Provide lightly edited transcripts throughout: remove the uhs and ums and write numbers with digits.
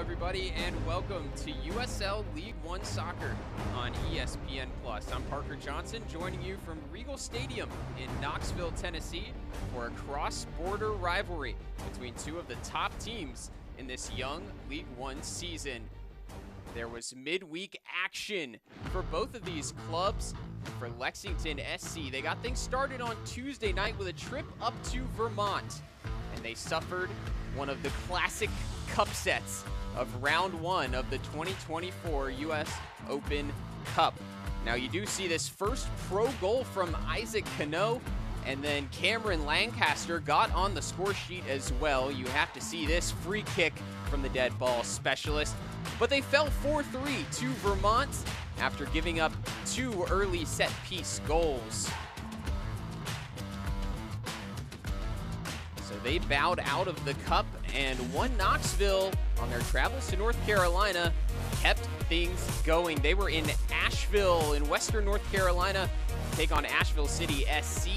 everybody, and welcome to USL League One Soccer on ESPN+. I'm Parker Johnson, joining you from Regal Stadium in Knoxville, Tennessee, for a cross-border rivalry between two of the top teams in this young League One season. There was midweek action for both of these clubs. For Lexington SC, they got things started on Tuesday night with a trip up to Vermont, and they suffered one of the classic cup sets of round one of the 2024 US Open Cup. Now you do see this first pro goal from Isaac Cano, and then Cameron Lancaster got on the score sheet as well. You have to see this free kick from the dead ball specialist. But they fell 4-3 to Vermont after giving up two early set-piece goals. So they bowed out of the cup, and one Knoxville on their travels to North Carolina kept things going. They were in Asheville in western North Carolina to take on Asheville City SC,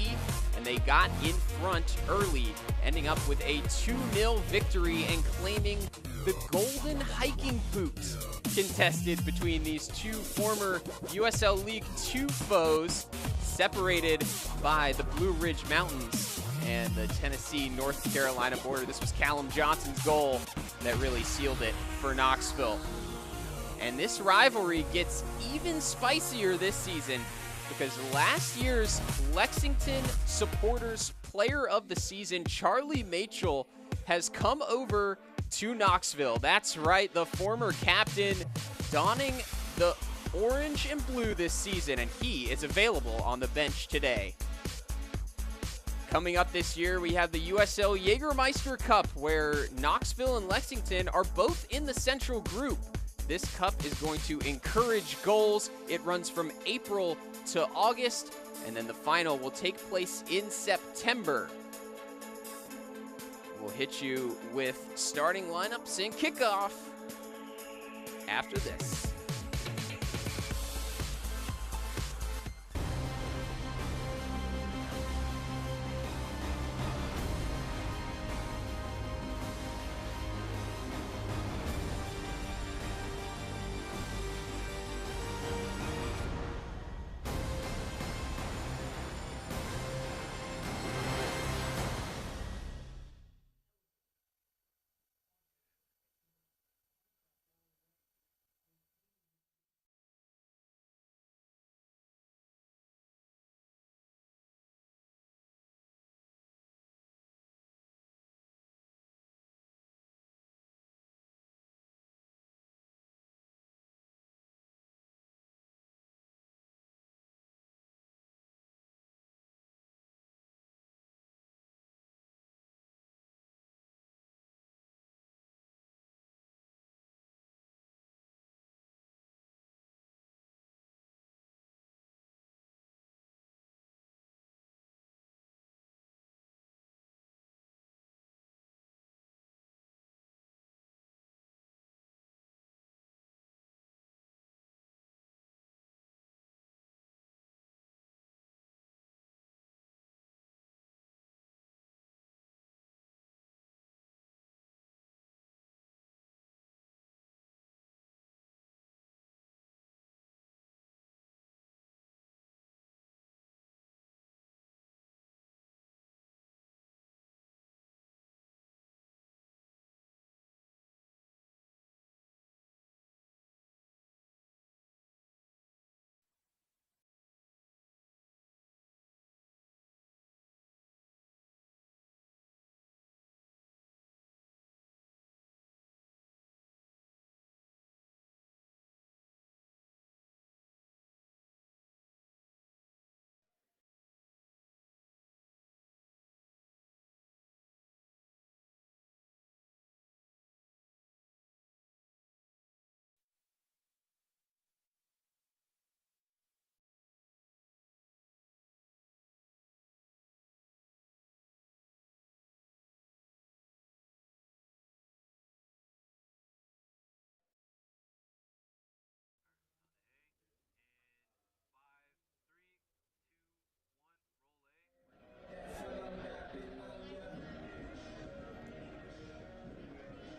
and they got in front early, ending up with a 2-0 victory and claiming the golden hiking boot contested between these two former USL League Two foes, separated by the Blue Ridge Mountains and the Tennessee-North Carolina border. This was Callum Johnson's goal that really sealed it for Knoxville. And this rivalry gets even spicier this season because last year's Lexington Supporters Player of the Season, Charlie Machel, has come over to Knoxville. That's right, the former captain donning the orange and blue this season, and he is available on the bench today. Coming up this year, we have the USL Jägermeister Cup, where Knoxville and Lexington are both in the central group. This cup is going to encourage goals. It runs from April to August, and then the final will take place in September. We'll hit you with starting lineups and kickoff after this.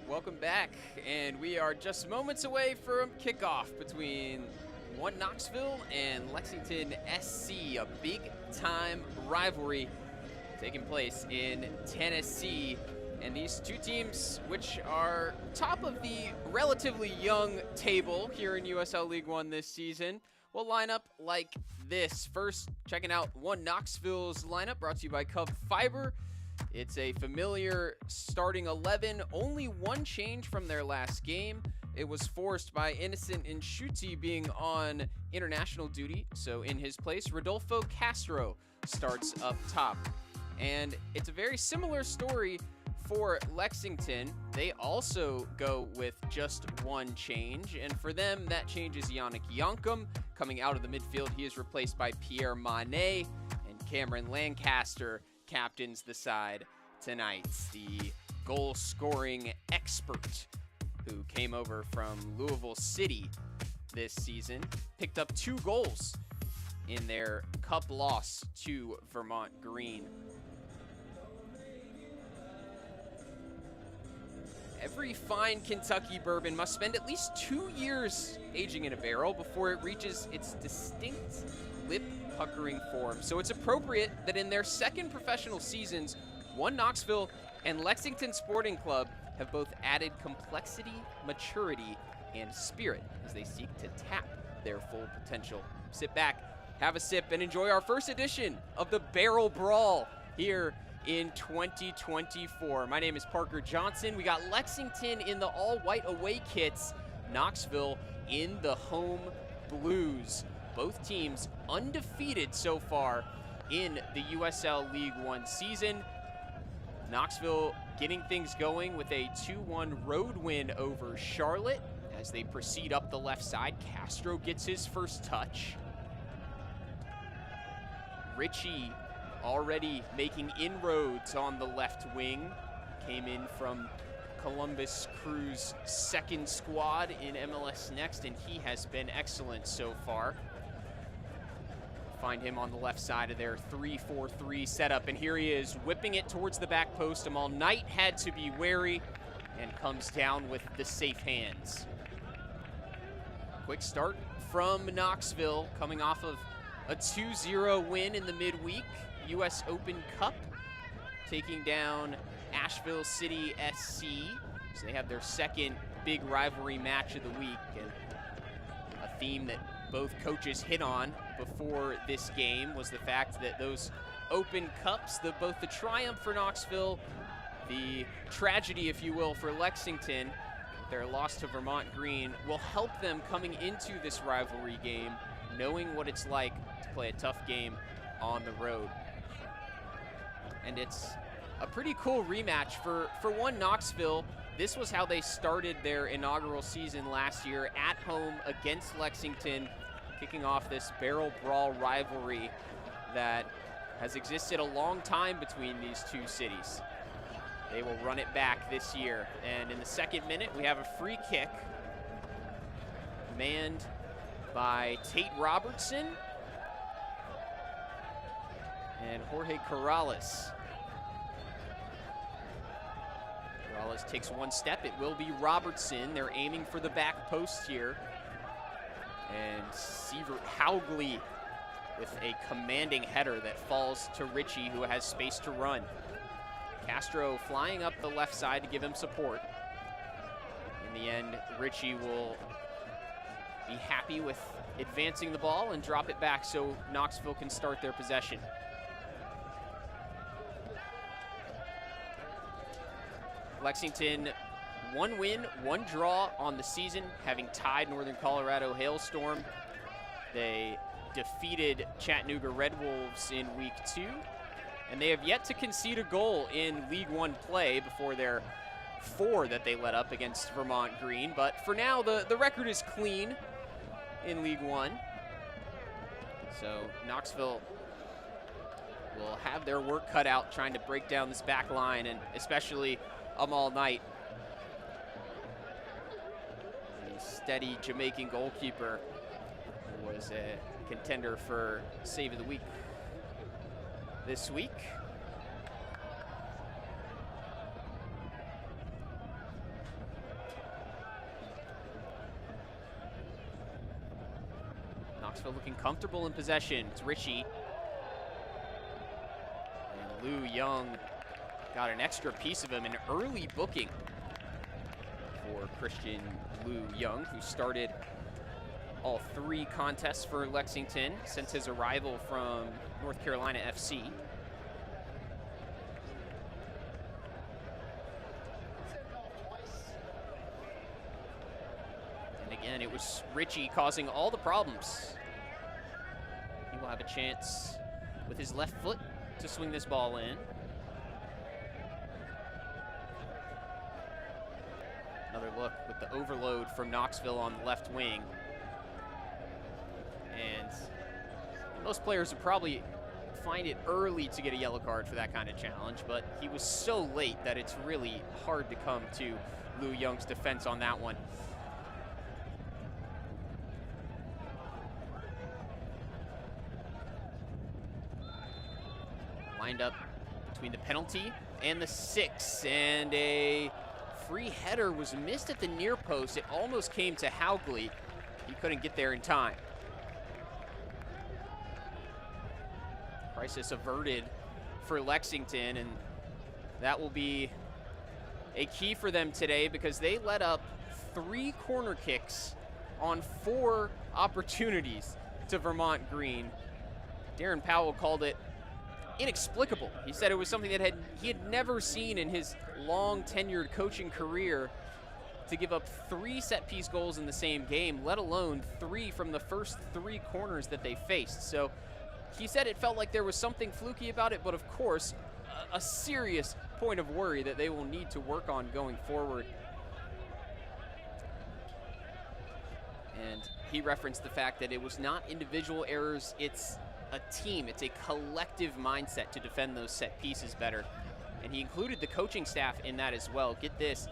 Welcome back, and we are just moments away from kickoff between One Knoxville and Lexington SC, a big-time rivalry taking place in Tennessee. And these two teams, which are top of the relatively young table here in USL League One this season, will line up like this. First, checking out One Knoxville's lineup, brought to you by Cub Fiber. It's a familiar starting 11, only one change from their last game. It was forced by Innocent Nshuti being on international duty, so in his place, Rodolfo Castro starts up top. And it's a very similar story for Lexington. They also go with just one change, and for them, that change is Yannick Yankum. Coming out of the midfield, he is replaced by Pierre Manet, and Cameron Lancaster captains the side tonight. The goal-scoring expert who came over from Louisville City this season, picked up 2 goals in their cup loss to Vermont Green. Every fine Kentucky bourbon must spend at least 2 years aging in a barrel before it reaches its distinct lip-puckering form. So it's appropriate that in their second professional seasons, One Knoxville and Lexington Sporting Club have both added complexity, maturity, and spirit as they seek to tap their full potential. Sit back, have a sip, and enjoy our first edition of the Barrel Brawl here in 2024. My name is Parker Johnson. We got Lexington in the all-white away kits, Knoxville in the home blues. Both teams undefeated so far in the USL League One season. Knoxville getting things going with a 2-1 road win over Charlotte. As they proceed up the left side, Castro gets his first touch. Richie already making inroads on the left wing. Came in from Columbus Crew's second squad in MLS Next, and he has been excellent so far. Find him on the left side of their 3-4-3 setup, and here he is whipping it towards the back post. Amal Knight had to be wary and comes down with the safe hands. Quick start from Knoxville, coming off of a 2-0 win in the midweek US Open Cup, taking down Asheville City SC. So they have their second big rivalry match of the week, and a theme that both coaches hit on before this game was the fact that those Open Cups, both the triumph for Knoxville, the tragedy, if you will, for Lexington, their loss to Vermont Green, will help them coming into this rivalry game, knowing what it's like to play a tough game on the road. And it's a pretty cool rematch for One Knoxville. This was how they started their inaugural season last year, at home against Lexington, kicking off this barrel brawl rivalry that has existed a long time between these two cities. They will run it back this year. And in the second minute, we have a free kick manned by Tate Robertson and Jorge Corrales. Corrales takes one step. It will be Robertson. They're aiming for the back post here. And Sievert Haugley with a commanding header that falls to Richie, who has space to run. Castro flying up the left side to give him support. In the end, Richie will be happy with advancing the ball and drop it back so Knoxville can start their possession. Lexington, 1 win, 1 draw on the season, having tied Northern Colorado Hailstorm. They defeated Chattanooga Red Wolves in week 2, and they have yet to concede a goal in League One play before their 4 that they let up against Vermont Green. But for now, the record is clean in League One. So Knoxville will have their work cut out trying to break down this back line, and especially Amal Knight, the steady Jamaican goalkeeper who was a contender for Save of the Week this week. Knoxville looking comfortable in possession. It's Richie. And Lou Young got an extra piece of him, an early booking for Christian Lou Young, who started all 3 contests for Lexington since his arrival from North Carolina FC. And again, it was Richie causing all the problems. He will have a chance with his left foot to swing this ball in. Another look with the overload from Knoxville on the left wing. And most players would probably find it early to get a yellow card for that kind of challenge, but he was so late that it's really hard to come to Lou Young's defense on that one. Lined up between the penalty and the 6, and a free header was missed at the near post. It almost came to Haugley. He couldn't get there in time. Crisis averted for Lexington, and that will be a key for them today because they let up 3 corner kicks on 4 opportunities to Vermont Green. Darren Powell called it inexplicable. He said it was something that he had never seen in his long tenured coaching career, to give up 3 set-piece goals in the same game, let alone 3 from the first 3 corners that they faced. So he said it felt like there was something fluky about it, but of course, a serious point of worry that they will need to work on going forward. And he referenced the fact that it was not individual errors, it's a team, it's a collective mindset to defend those set pieces better. And he included the coaching staff in that as well. Get this,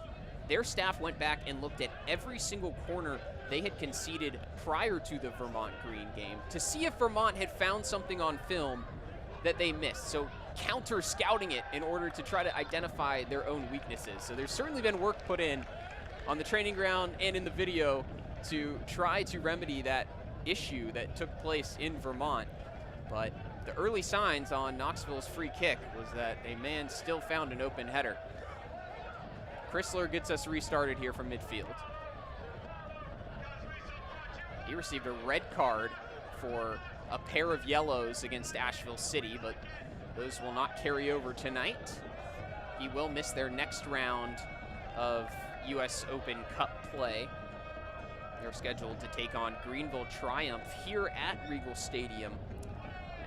their staff went back and looked at every single corner they had conceded prior to the Vermont Green game to see if Vermont had found something on film that they missed. So counter scouting it in order to try to identify their own weaknesses. So there's certainly been work put in on the training ground and in the video to try to remedy that issue that took place in Vermont. But the early signs on Knoxville's free kick was that a man still found an open header. Chrysler gets us restarted here from midfield. He received a red card for a pair of yellows against Asheville City, but those will not carry over tonight. He will miss their next round of US Open Cup play. They're scheduled to take on Greenville Triumph here at Regal Stadium,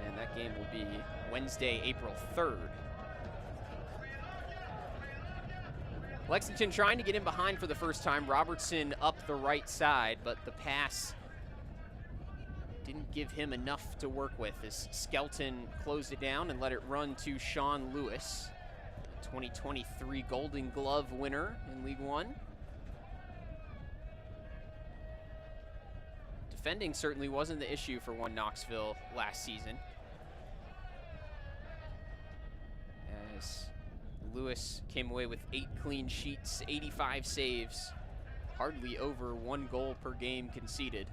and that game will be Wednesday, April 3rd. Lexington trying to get in behind for the first time. Robertson up the right side, but the pass didn't give him enough to work with as Skelton closed it down and let it run to Sean Lewis, 2023 Golden Glove winner in League One. Defending certainly wasn't the issue for one Knoxville last season, as Lewis came away with 8 clean sheets, 85 saves, hardly over 1 goal per game conceded.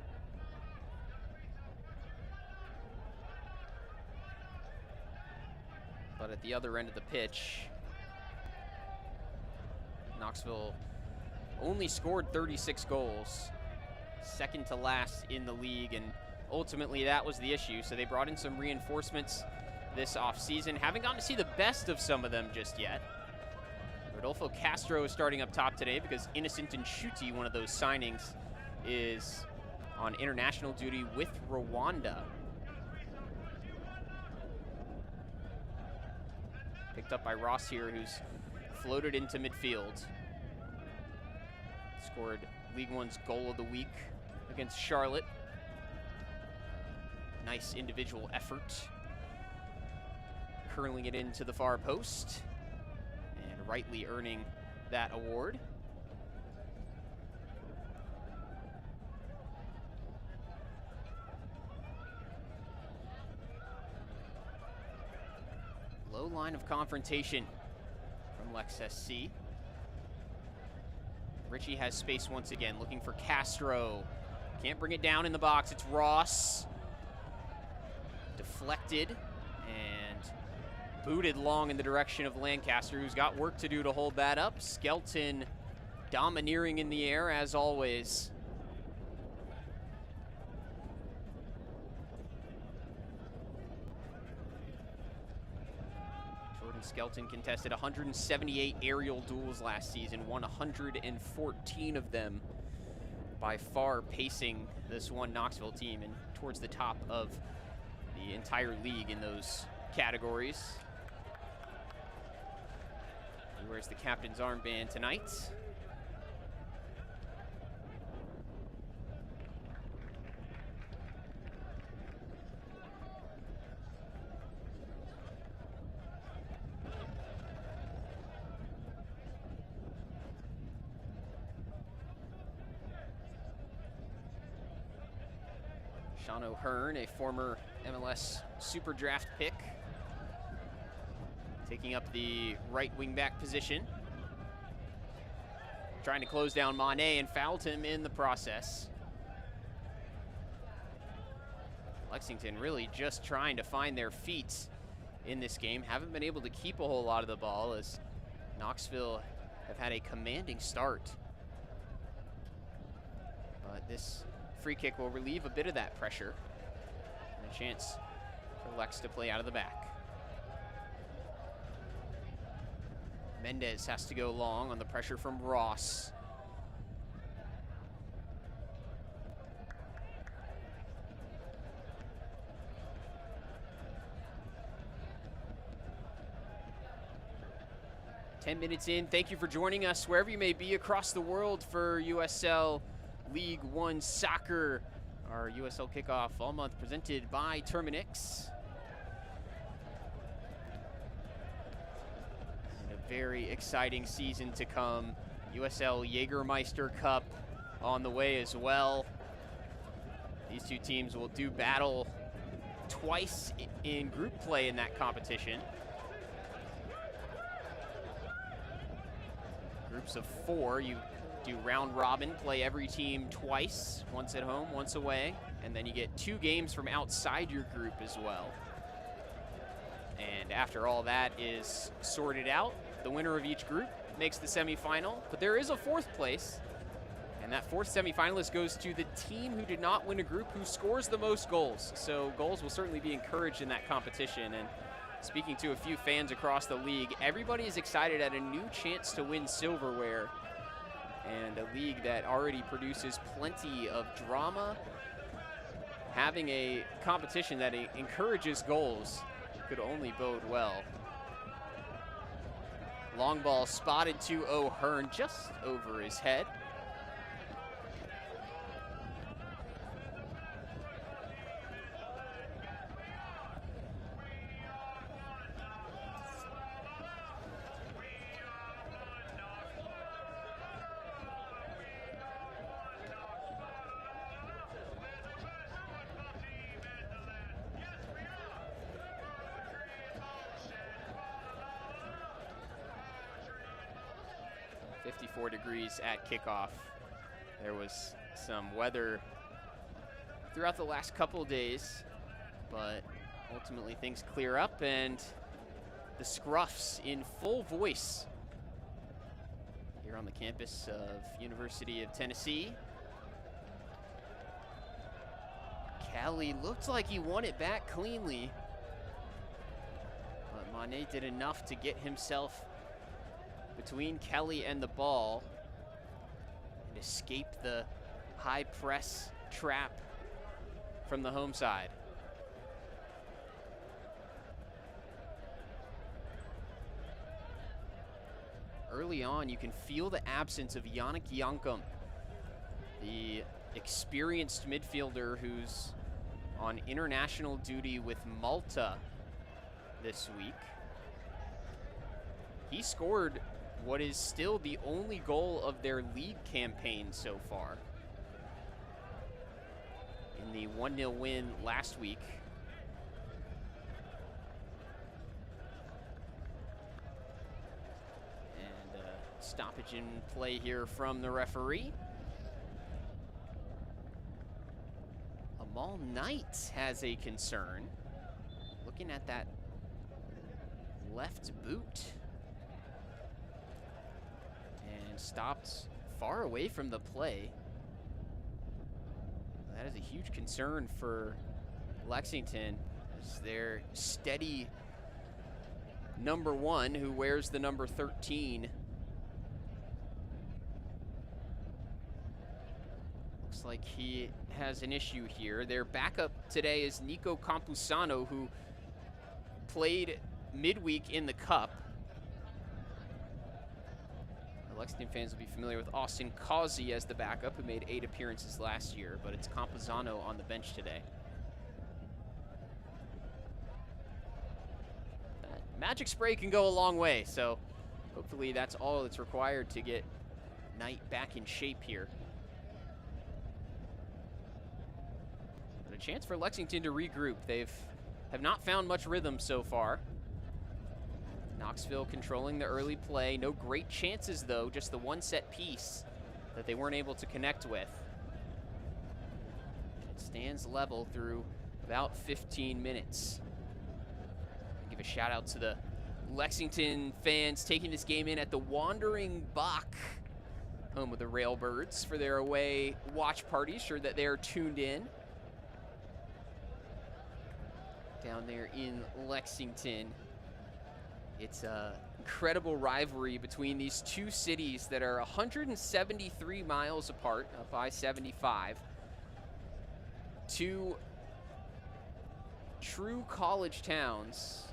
But at the other end of the pitch, Knoxville only scored 36 goals, second to last in the league, and ultimately that was the issue. So they brought in some reinforcements this offseason. Haven't gotten to see the best of some of them just yet. Rodolfo Castro is starting up top today because Innocent Nshuti, one of those signings, is on international duty with Rwanda. Picked up by Ross here, who's floated into midfield. Scored League One's goal of the week against Charlotte. Nice individual effort. Curling it into the far post and rightly earning that award. Low line of confrontation from Lex SC. Richie has space once again, looking for Castro. Can't bring it down in the box. It's Ross. deflected and booted long in the direction of Lancaster, who's got work to do to hold that up. Skelton domineering in the air as always. Skelton contested 178 aerial duels last season, won 114 of them, by far pacing this one Knoxville team and towards the top of the entire league in those categories. He wears the captain's armband tonight. Sean O'Hearn, a former MLS Super Draft pick, taking up the right wing-back position. Trying to close down Mané and fouled him in the process. Lexington really just trying to find their feet in this game. Haven't been able to keep a whole lot of the ball as Knoxville have had a commanding start. But this free kick will relieve a bit of that pressure and a chance for Lex to play out of the back. Mendez has to go long on the pressure from Ross. "10 minutes in. Thank you for joining us wherever you may be across the world for USL League One Soccer, our USL kickoff all month presented by Terminix. And a very exciting season to come. USL Jägermeister Cup on the way as well. These two teams will do battle twice in group play in that competition. Groups of 4, you do round robin, play every team twice, once at home, once away, and then you get 2 games from outside your group as well. And after all that is sorted out, the winner of each group makes the semifinal, but there is a 4th place, and that 4th semifinalist goes to the team who did not win a group who scores the most goals. So goals will certainly be encouraged in that competition. And speaking to a few fans across the league, everybody is excited at a new chance to win silverware, and a league that already produces plenty of drama. Having a competition that encourages goals could only bode well. Long ball spotted to O'Hearn, just over his head. Degrees at kickoff. There was some weather throughout the last couple of days, but ultimately things clear up and the Scruffs in full voice here on the campus of University of Tennessee. Kelly looked like he won it back cleanly, but Mané did enough to get himself between Kelly and the ball and escape the high press trap from the home side. Early on, you can feel the absence of Yannick Yankum, the experienced midfielder who's on international duty with Malta this week. He scored what is still the only goal of their league campaign so far in the 1-0 win last week. And stoppage in play here from the referee. Amal Knight has a concern. looking at that left boot. And stopped far away from the play. That is a huge concern for Lexington, as their steady number 1, who wears the number 13. Looks like he has an issue here. Their backup today is Nico Campusano, who played midweek in the Cup. The Lexington fans will be familiar with Austin Causey as the backup, who made 8 appearances last year, but it's Campusano on the bench today. That magic spray can go a long way, so hopefully that's all that's required to get Knight back in shape here. But a chance for Lexington to regroup. Have not found much rhythm so far. Knoxville controlling the early play. No great chances, though. Just the one set piece that they weren't able to connect with. It stands level through about 15 minutes. I'll give a shout out to the Lexington fans taking this game in at the Wandering Bach, home of the Railbirds, for their away watch party. Sure that they're tuned in down there in Lexington. It's an incredible rivalry between these two cities that are 173 miles apart, up I-75. Two true college towns,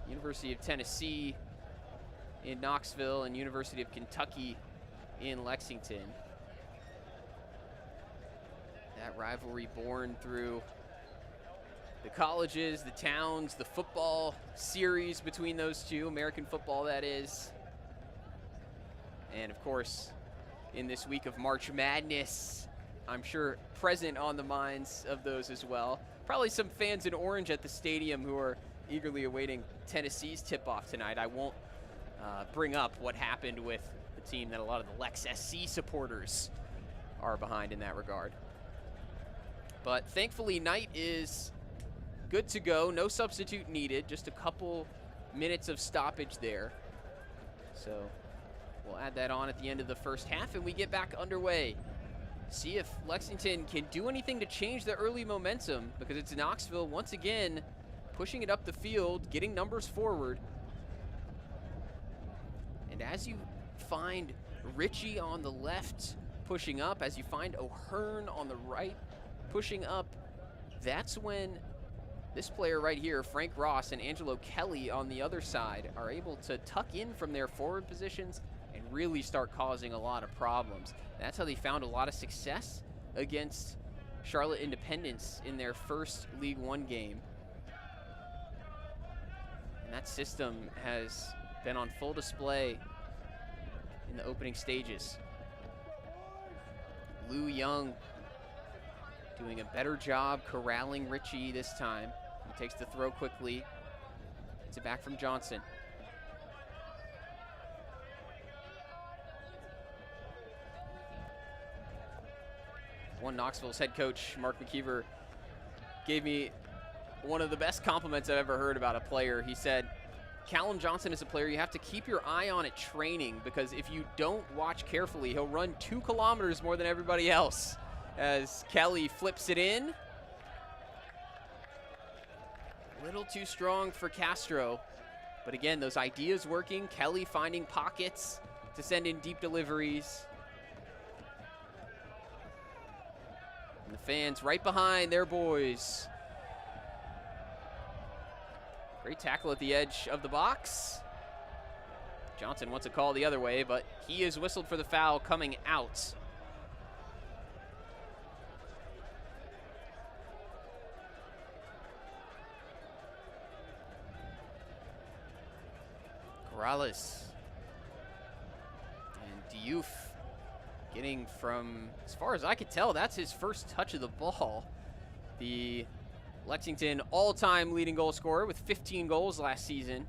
University of Tennessee in Knoxville and University of Kentucky in Lexington. That rivalry born through the colleges, the towns, the football series between those two, American football that is. And of course, in this week of March Madness, I'm sure present on the minds of those as well. Probably some fans in orange at the stadium who are eagerly awaiting Tennessee's tip-off tonight. I won't bring up what happened with the team that a lot of the Lex SC supporters are behind in that regard. But thankfully, Knight is good to go. No substitute needed. Just a couple minutes of stoppage there. So we'll add that on at the end of the first half, and we get back underway. See if Lexington can do anything to change the early momentum, because it's Knoxville once again pushing it up the field, getting numbers forward. And as you find Ritchie on the left pushing up, as you find O'Hearn on the right pushing up, that's when this player right here, Frank Ross, and Angelo Kelly on the other side are able to tuck in from their forward positions and really start causing a lot of problems. That's how they found a lot of success against Charlotte Independence in their first League One game. And that system has been on full display in the opening stages. Lou Young doing a better job corralling Ritchie this time. He takes the throw quickly. It's it back from Johnson. One Knoxville's head coach, Mark McKeever, gave me one of the best compliments I've ever heard about a player. He said, Callum Johnson is a player you have to keep your eye on at training, because if you don't watch carefully, he'll run 2 kilometers more than everybody else. As Kelly flips it in. A little too strong for Castro. But again, those ideas working. Kelly finding pockets to send in deep deliveries. And the fans right behind their boys. Great tackle at the edge of the box. Johnson wants a call the other way, but he is whistled for the foul coming out. Corrales and Diouf getting from, as far as I could tell, that's his first touch of the ball. The Lexington all-time leading goal scorer with 15 goals last season.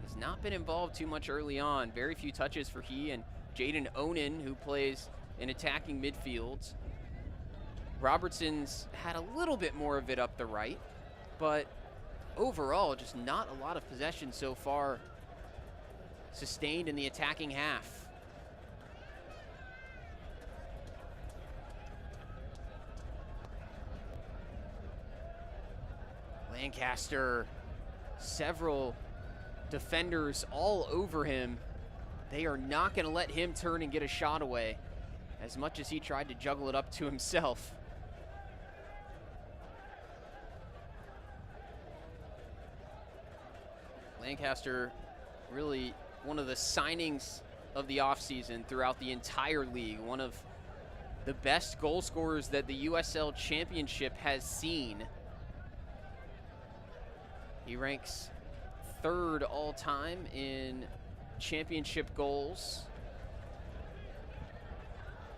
Has not been involved too much early on. Very few touches for he and Jaden Onan, who plays in attacking midfield. Robertson's had a little bit more of it up the right. but overall, just not a lot of possession so far sustained in the attacking half. Lancaster, several defenders all over him. They are not going to let him turn and get a shot away, as much as he tried to juggle it up to himself. Lancaster, really one of the signings of the offseason throughout the entire league, one of the best goal scorers that the USL Championship has seen. He ranks 3rd all-time in championship goals.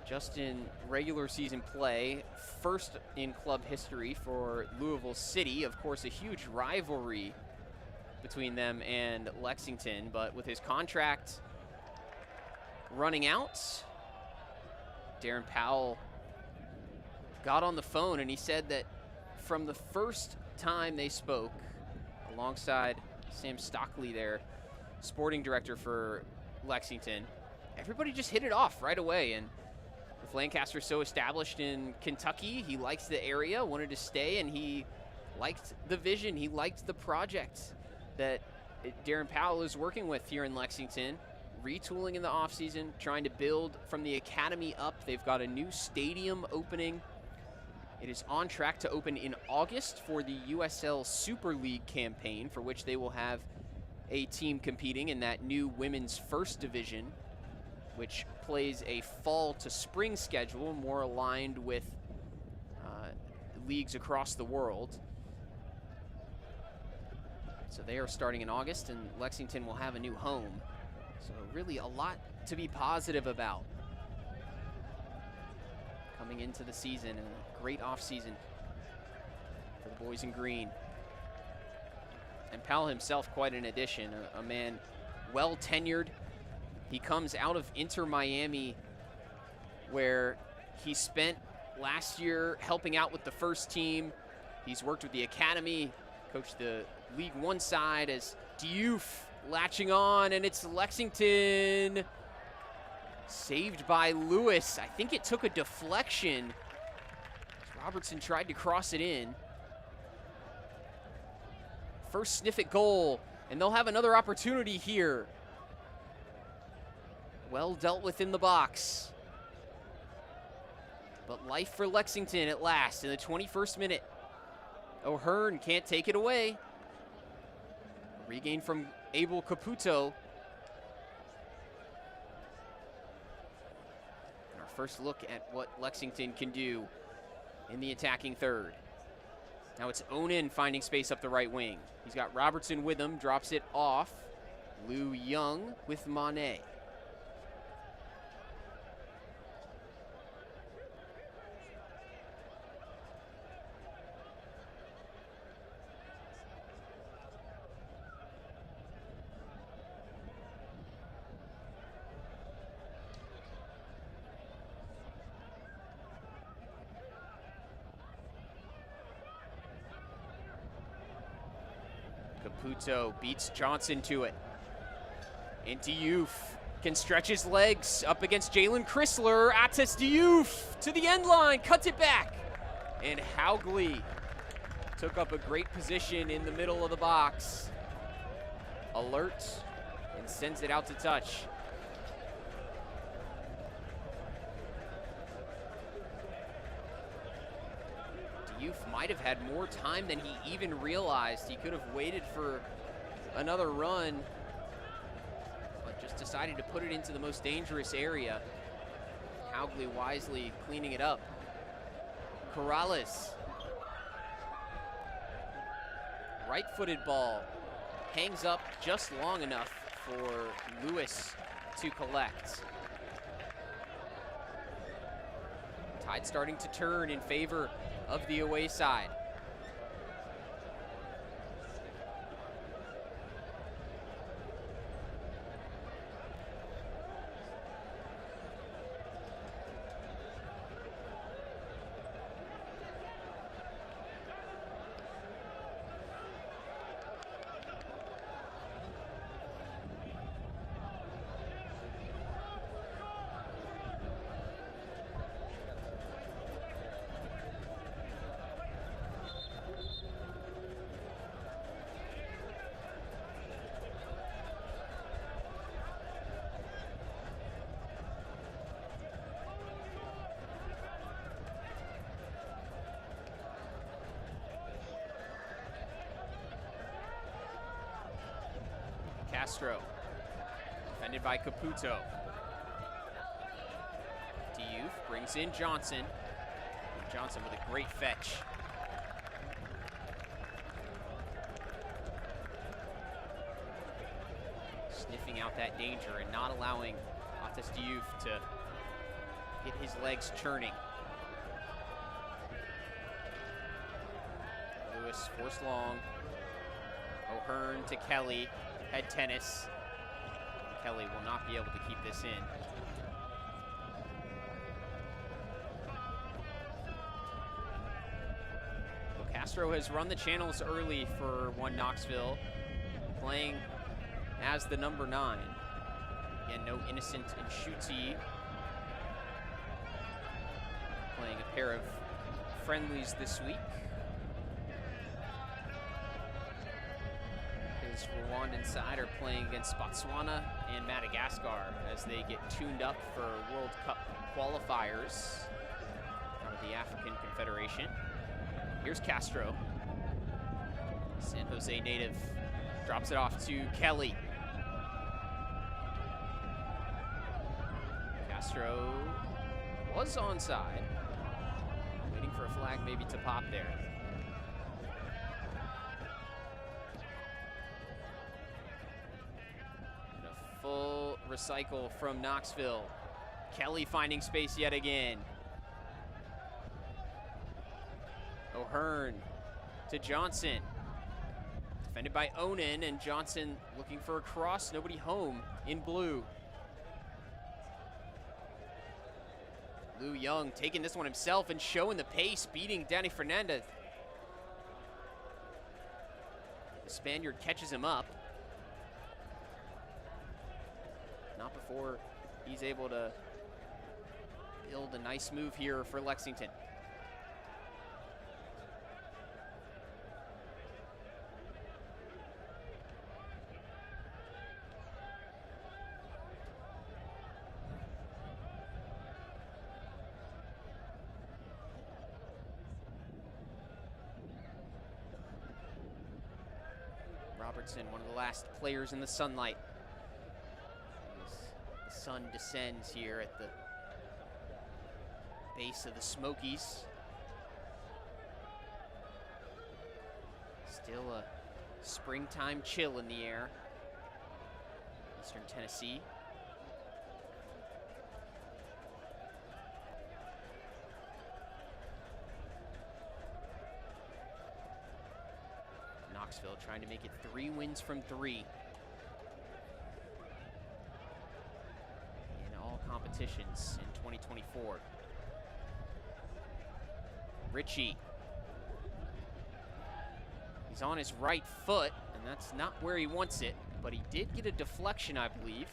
Just in regular season play, 1st in club history for Louisville City. Of course, a huge rivalry between them and Lexington, but with his contract running out, Darren Powell got on the phone and he said that from the first time they spoke, alongside Sam Stockley, their sporting director for Lexington, everybody just hit it off right away. And with Lancaster so established in Kentucky, he likes the area, wanted to stay, and he liked the vision, he liked the project that Darren Powell is working with here in Lexington, retooling in the offseason, trying to build from the academy up. They've got a new stadium opening. It is on track to open in August for the USL Super League campaign, for which they will have a team competing in that new women's 1st division, which plays a fall to spring schedule, more aligned with leagues across the world. So they are starting in August, and Lexington will have a new home. So really a lot to be positive about coming into the season, and a great offseason for the boys in green. And Powell himself, quite an addition, a man well tenured. He comes out of Inter Miami, where he spent last year helping out with the first team. He's worked with the academy, coached the League One side as Diouf latching on, and it's Lexington. Saved by Lewis. I think it took a deflection. Robertson tried to cross it in. First sniff at goal, and they'll have another opportunity here. Well dealt with in the box. But life for Lexington at last in the 21st minute. O'Hearn can't take it away. Regain from Abel Caputo. And our first look at what Lexington can do in the attacking third. Now it's Onan finding space up the right wing. He's got Robertson with him, drops it off. Lou Young with Monet. Caputo beats Johnson to it. Into Youth. Can stretch his legs up against Jalen Chrysler. Ates Diouf to the end line, cuts it back. And Haugley took up a great position in the middle of the box. Alert and sends it out to touch. Diouf might have had more time than he even realized. He could have waited for another run, but just decided to put it into the most dangerous area. Haugley wisely cleaning it up. Corrales. Right-footed ball. Hangs up just long enough for Lewis to collect. Tide starting to turn in favor of the away side. Castro. Defended by Caputo. To Youth, brings in Johnson. Johnson with a great fetch. Sniffing out that danger and not allowing Youth to get his legs churning. Lewis forced long. O'Hearn to Kelly. Head tennis. Kelly will not be able to keep this in. Castro has run the channels early for one Knoxville, playing as the number 9. Again, no Innocent and Schutte. Playing a pair of friendlies this week. His Rwandan side are playing against Botswana and Madagascar as they get tuned up for World Cup qualifiers out of the African Confederation. Here's Castro. San Jose native drops it off to Kelly. Castro was onside. Waiting for a flag maybe to pop there. And a full recycle from Knoxville. Kelly finding space yet again. O'Hearn to Johnson. Defended by Onan, and Johnson looking for a cross. Nobody home in blue. Lou Young taking this one himself and showing the pace, beating Danny Fernandez. The Spaniard catches him up. Not before he's able to build a nice move here for Lexington. Robertson, one of the last players in the sunlight. As the sun descends here at the base of the Smokies. Still a springtime chill in the air. Eastern Tennessee. Knoxville trying to make it 3 wins from 3 in all competitions in 2024. Ritchie. He's on his right foot, and that's not where he wants it, but he did get a deflection, I believe.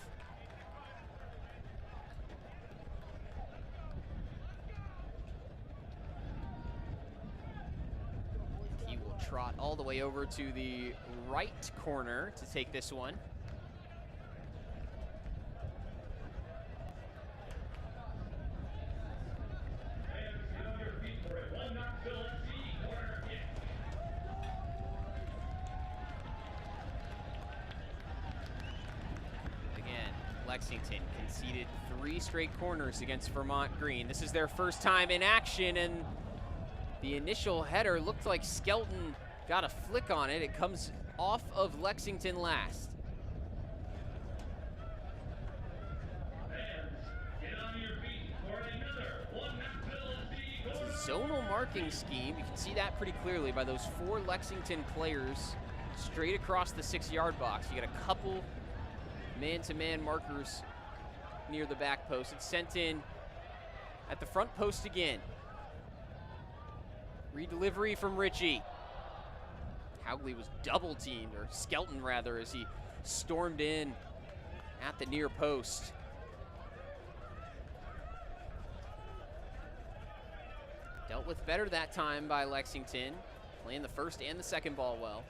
Trot all the way over to the right corner to take this one. Again, Lexington conceded 3 straight corners against Vermont Green. This is their first time in action, and the initial header looked like Skelton got a flick on it. It comes off of Lexington last. It's a zonal marking scheme. You can see that pretty clearly by those 4 Lexington players straight across the 6-yard box. You got a couple man-to-man markers near the back post. It's sent in at the front post again. Redelivery from Ritchie. Haugley was double teamed, or Skelton rather, as he stormed in at the near post. Dealt with better that time by Lexington, playing the first and the second ball well.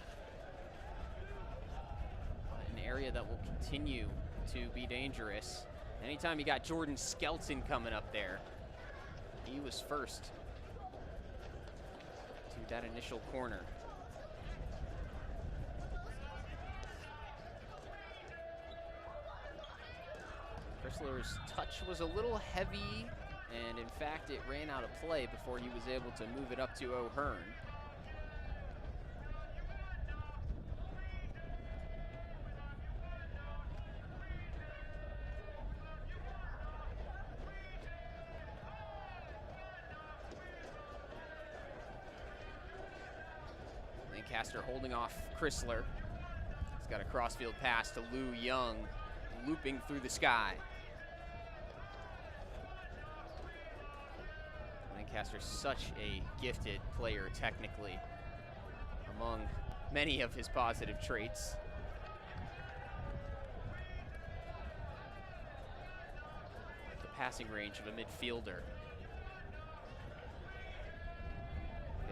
An area that will continue to be dangerous. Anytime you got Jordan Skelton coming up there, he was first to that initial corner. Chrysler's touch was a little heavy, and in fact, it ran out of play before he was able to move it up to O'Hearn. Lancaster holding off Chrysler. He's got a crossfield pass to Lou Young, looping through the sky. Lancaster's such a gifted player technically, among many of his positive traits. The passing range of a midfielder.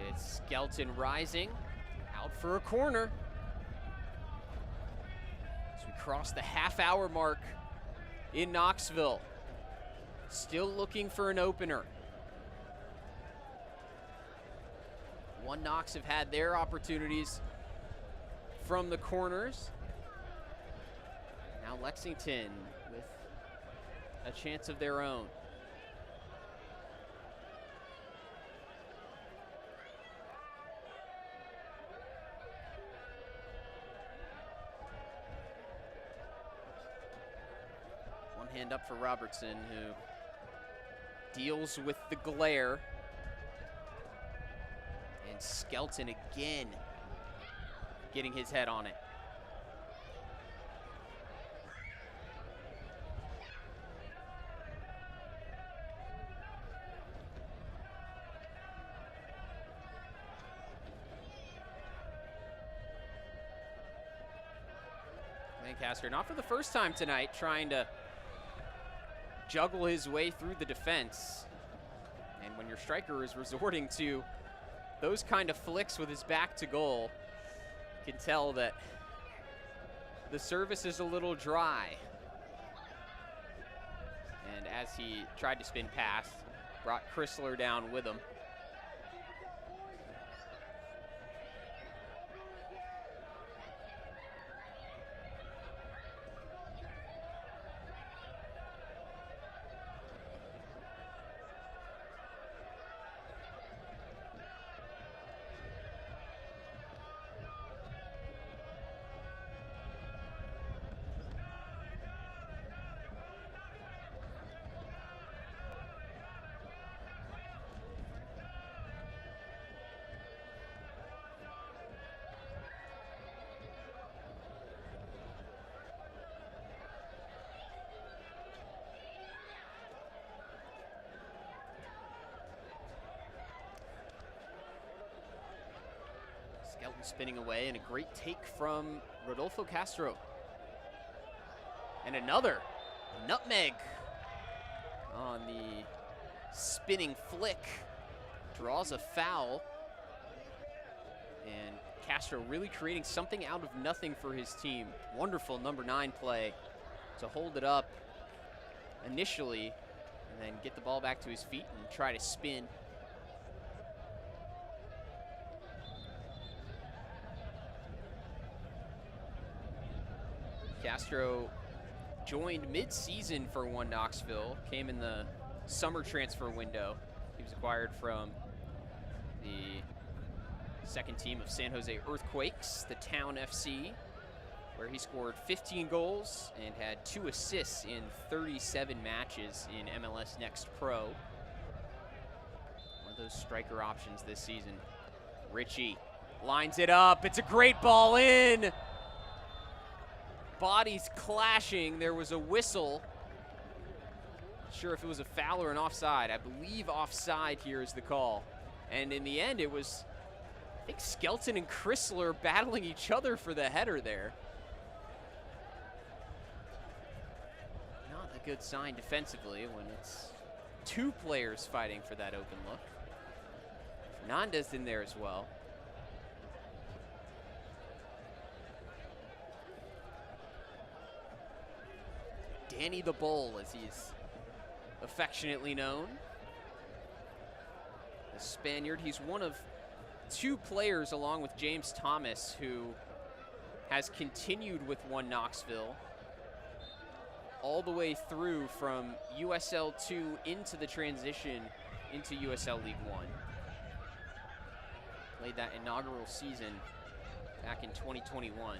It's Skelton rising, out for a corner. As we cross the half-hour mark in Knoxville. Still looking for an opener. One Knox have had their opportunities from the corners. Now Lexington with a chance of their own. One hand up for Robertson, who deals with the glare. And Skelton again getting his head on it. Lancaster, not for the first time tonight, trying to juggle his way through the defense. And when your striker is resorting to those kind of flicks with his back to goal, you can tell that the service is a little dry. And as he tried to spin past, brought Chrysler down with him. Skelton spinning away, and a great take from Rodolfo Castro. And another nutmeg on the spinning flick. Draws a foul. And Castro really creating something out of nothing for his team. Wonderful number 9 play to hold it up initially and then get the ball back to his feet and try to spin. Castro joined mid-season for One Knoxville, came in the summer transfer window. He was acquired from the second team of San Jose Earthquakes, the Town FC, where he scored 15 goals and had 2 assists in 37 matches in MLS Next Pro. One of those striker options this season. Ritchie lines it up. It's a great ball in. Bodies clashing. There was a whistle. Not sure if it was a foul or an offside. I believe offside here is the call. And in the end, it was, I think, Skelton and Chrysler battling each other for the header there. Not a good sign defensively when it's 2 players fighting for that open look. Fernandez in there as well. Danny the Bull, as he's affectionately known. The Spaniard, he's one of 2 players along with James Thomas who has continued with One Knoxville. all the way through from USL 2 into the transition into USL League One. Played that inaugural season back in 2021.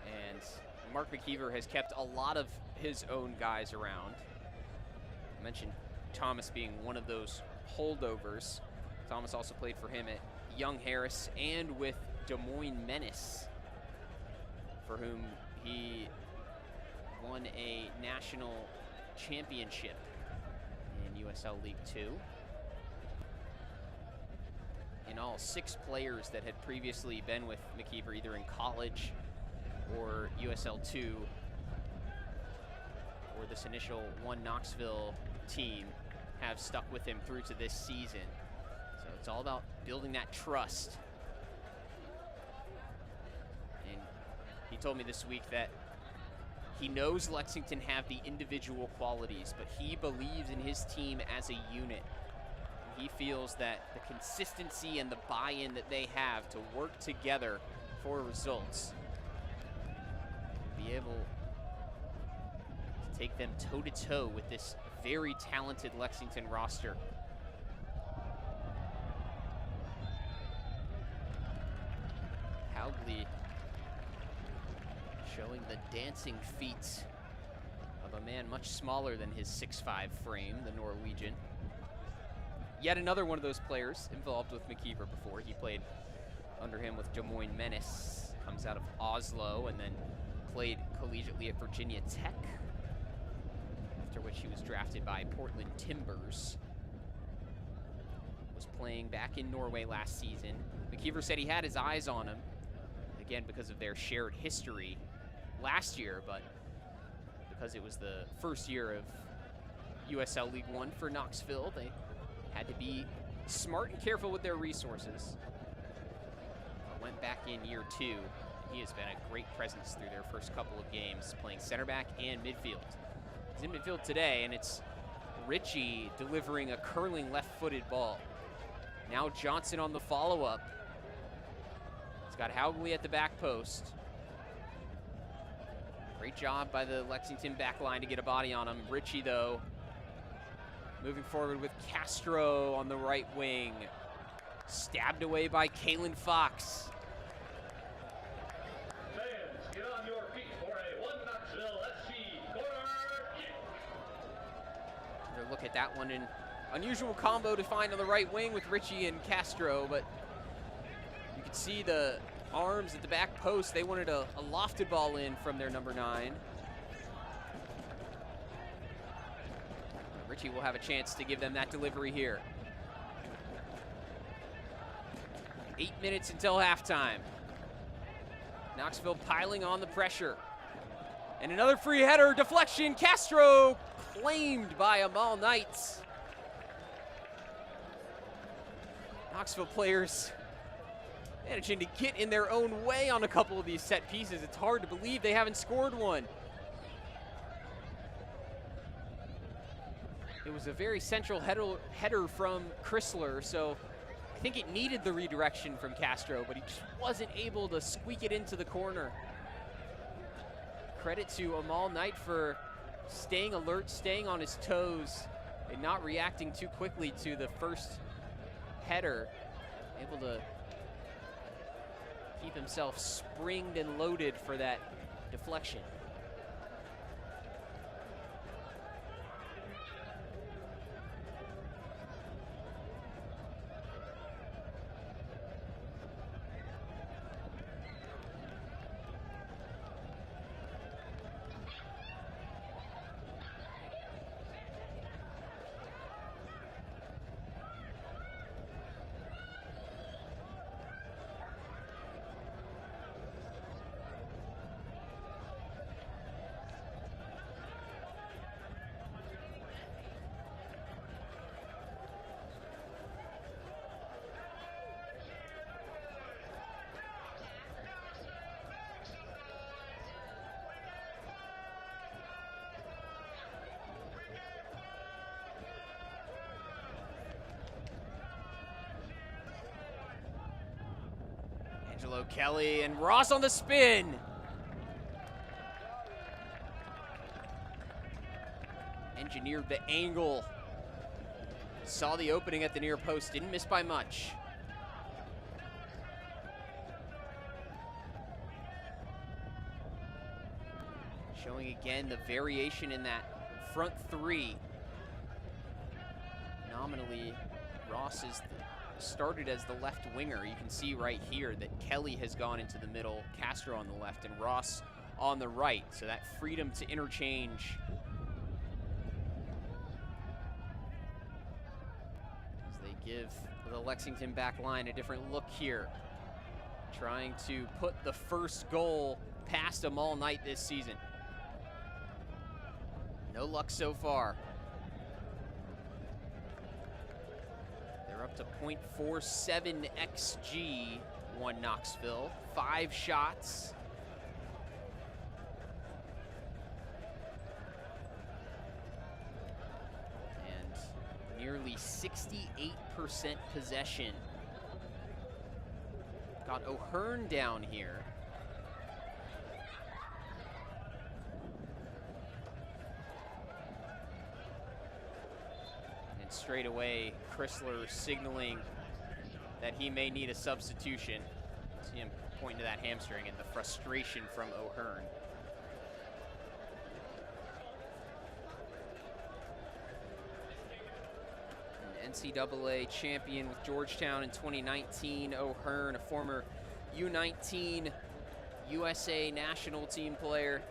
And Mark McKeever has kept a lot of his own guys around. I mentioned Thomas being one of those holdovers. Thomas also played for him at Young Harris and with Des Moines Menace, for whom he won a national championship in USL League Two. In all, 6 players that had previously been with McKeever either in college or USL 2 or this initial one Knoxville team have stuck with him through to this season. So it's all about building that trust. And he told me this week that he knows Lexington have the individual qualities, but he believes in his team as a unit. He feels that the consistency and the buy-in that they have to work together for results, be able to take them toe-to-toe with this very talented Lexington roster. Haugli showing the dancing feet of a man much smaller than his 6'5" frame, the Norwegian. Yet another one of those players involved with McKeever before. He played under him with Des Moines Menace, comes out of Oslo, and then played collegiately at Virginia Tech, after which he was drafted by Portland Timbers. Was playing back in Norway last season. McKeever said he had his eyes on him, again because of their shared history last year, but because it was the first year of USL League One for Knoxville, they had to be smart and careful with their resources. Went back in year 2. He has been a great presence through their first couple of games, playing center back and midfield. He's in midfield today, and it's Ritchie delivering a curling left-footed ball. Now Johnson on the follow-up. He's got Haugli at the back post. Great job by the Lexington back line to get a body on him. Ritchie, though, moving forward with Castro on the right wing. Stabbed away by Kalen Fox. Fans, get on your feet for a one Knoxville SC corner kick. Another look at that one. An unusual combo to find on the right wing with Ritchie and Castro, but you could see the arms at the back post. They wanted a lofted ball in from their number 9. Ritchie will have a chance to give them that delivery here. 8 minutes until halftime. Knoxville piling on the pressure. And another free header, deflection, Castro claimed by Amal Knights. Knoxville players managing to get in their own way on a couple of these set pieces. It's hard to believe they haven't scored one. It was a very central header from Chrysler, so I think it needed the redirection from Castro, but he just wasn't able to squeak it into the corner. Credit to Amal Knight for staying alert, staying on his toes, and not reacting too quickly to the first header. Able to keep himself springed and loaded for that deflection. Follow Kelly, and Ross on the spin. Engineered the angle. Saw the opening at the near post, didn't miss by much. Showing again the variation in that front three. Nominally, Ross started as the left winger. You can see right here that Kelly has gone into the middle, Castro on the left, and Ross on the right. So that freedom to interchange. As they give the Lexington back line a different look here. Trying to put the first goal past them all night this season. No luck so far. They're up to .47 XG, won Knoxville. 5 shots. And nearly 68% possession. Got O'Hearn down here. Straight away, Chrysler signaling that he may need a substitution. See him pointing to that hamstring and the frustration from O'Hearn. An NCAA champion with Georgetown in 2019, O'Hearn, a former U19 USA national team player.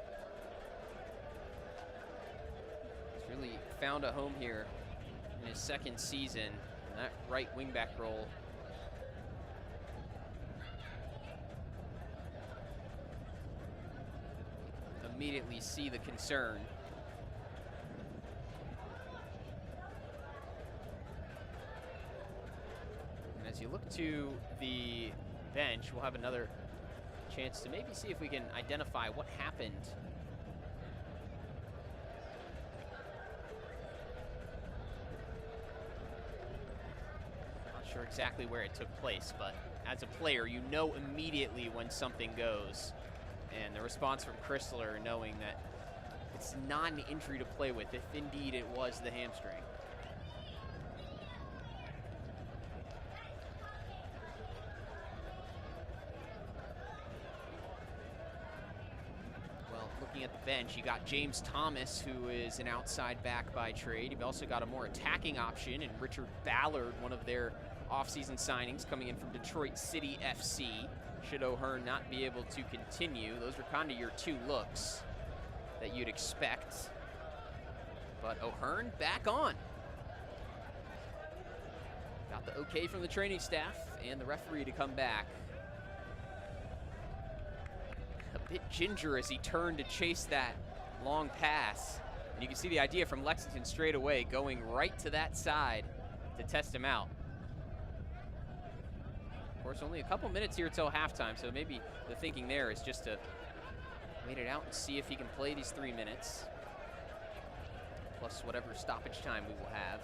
He's really found a home here in his second season, and that right wingback role. Immediately see the concern. And as you look to the bench, we'll have another chance to maybe see if we can identify what happened. Sure exactly where it took place, but as a player, you know immediately when something goes. And the response from Chrysler, knowing that it's not an injury to play with, if indeed it was the hamstring. Well, looking at the bench, you got James Thomas, who is an outside back by trade. You've also got a more attacking option in Richard Ballard, one of their off-season signings coming in from Detroit City FC. Should O'Hearn not be able to continue, those are kind of your two looks that you'd expect. But O'Hearn back on. Got the okay from the training staff and the referee to come back. A bit ginger as he turned to chase that long pass. And you can see the idea from Lexington straight away, going right to that side to test him out. Of course, only a couple minutes here till halftime, so maybe the thinking there is just to wait it out and see if he can play these 3 minutes, plus whatever stoppage time we will have.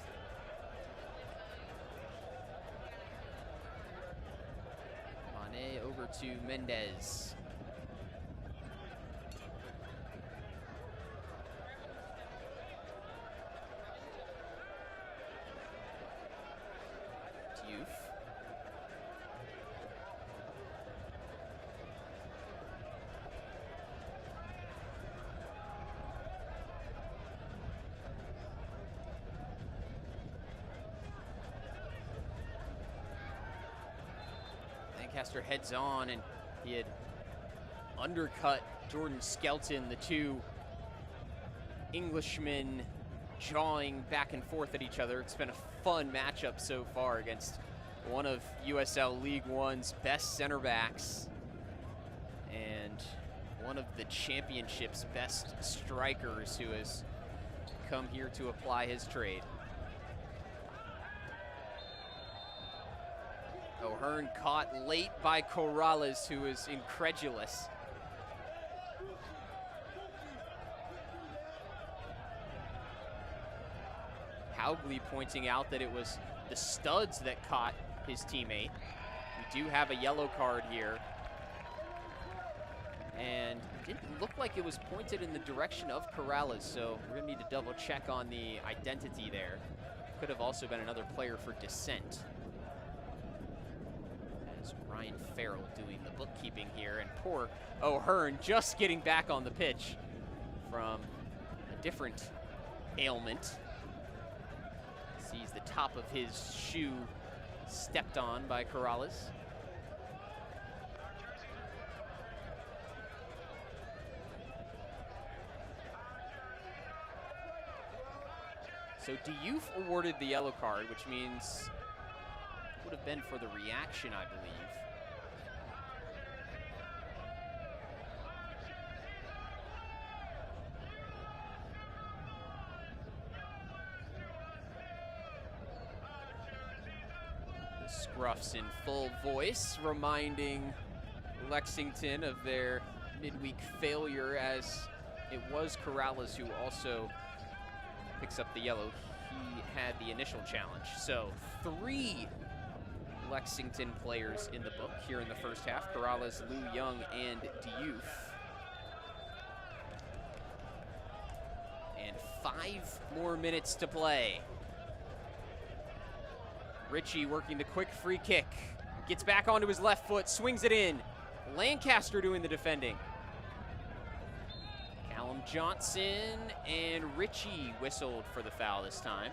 Mane over to Mendez. Youth. Lancaster heads on, and he had undercut Jordan Skelton, the two Englishmen jawing back and forth at each other. It's been a fun matchup so far against one of USL League One's best center backs and one of the championship's best strikers who has come here to apply his trade. O'Hearn caught late by Corrales, who is incredulous. Haugley pointing out that it was the studs that caught his teammate. We do have a yellow card here and it didn't look like it was pointed in the direction of Corrales, so we're gonna need to double check on the identity there. Could have also been another player for dissent. As Ryan Farrell doing the bookkeeping here, and poor O'Hearn just getting back on the pitch from a different ailment. Sees the top of his shoe stepped on by Corrales. So Youth awarded the yellow card, which means it would have been for the reaction, I believe. The scruffs in full voice, reminding Lexington of their midweek failure, as it was Corrales who also picks up the yellow. He had the initial challenge. So 3 Lexington players in the book here in the first half. Corrales, Lou Young, and Diouf. And 5 more minutes to play. Ritchie working the quick free kick. Gets back onto his left foot, swings it in. Lancaster doing the defending. Johnson and Ritchie whistled for the foul this time.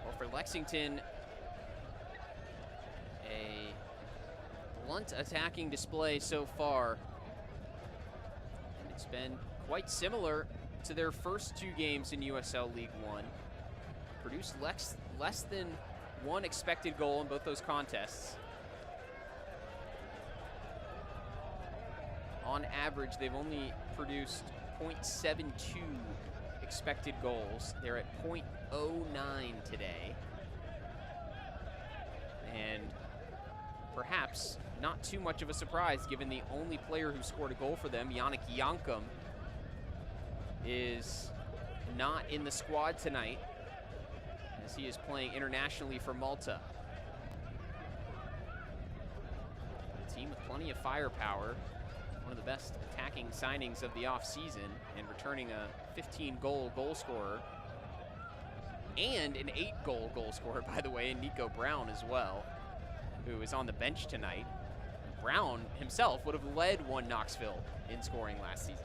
Well, for Lexington, blunt attacking display so far, and it's been quite similar to their first 2 games in USL League One. Produced less than 1 expected goal in both those contests. On average, they've only produced 0.72 expected goals. They're at 0.09 today, and perhaps not too much of a surprise, given the only player who scored a goal for them, Yannick Yankum, is not in the squad tonight, as he is playing internationally for Malta. A team with plenty of firepower, one of the best attacking signings of the offseason, and returning a 15-goal goal scorer, and an 8-goal goal scorer, by the way, Nico Brown as well, who is on the bench tonight. Brown himself would have led one Knoxville in scoring last season.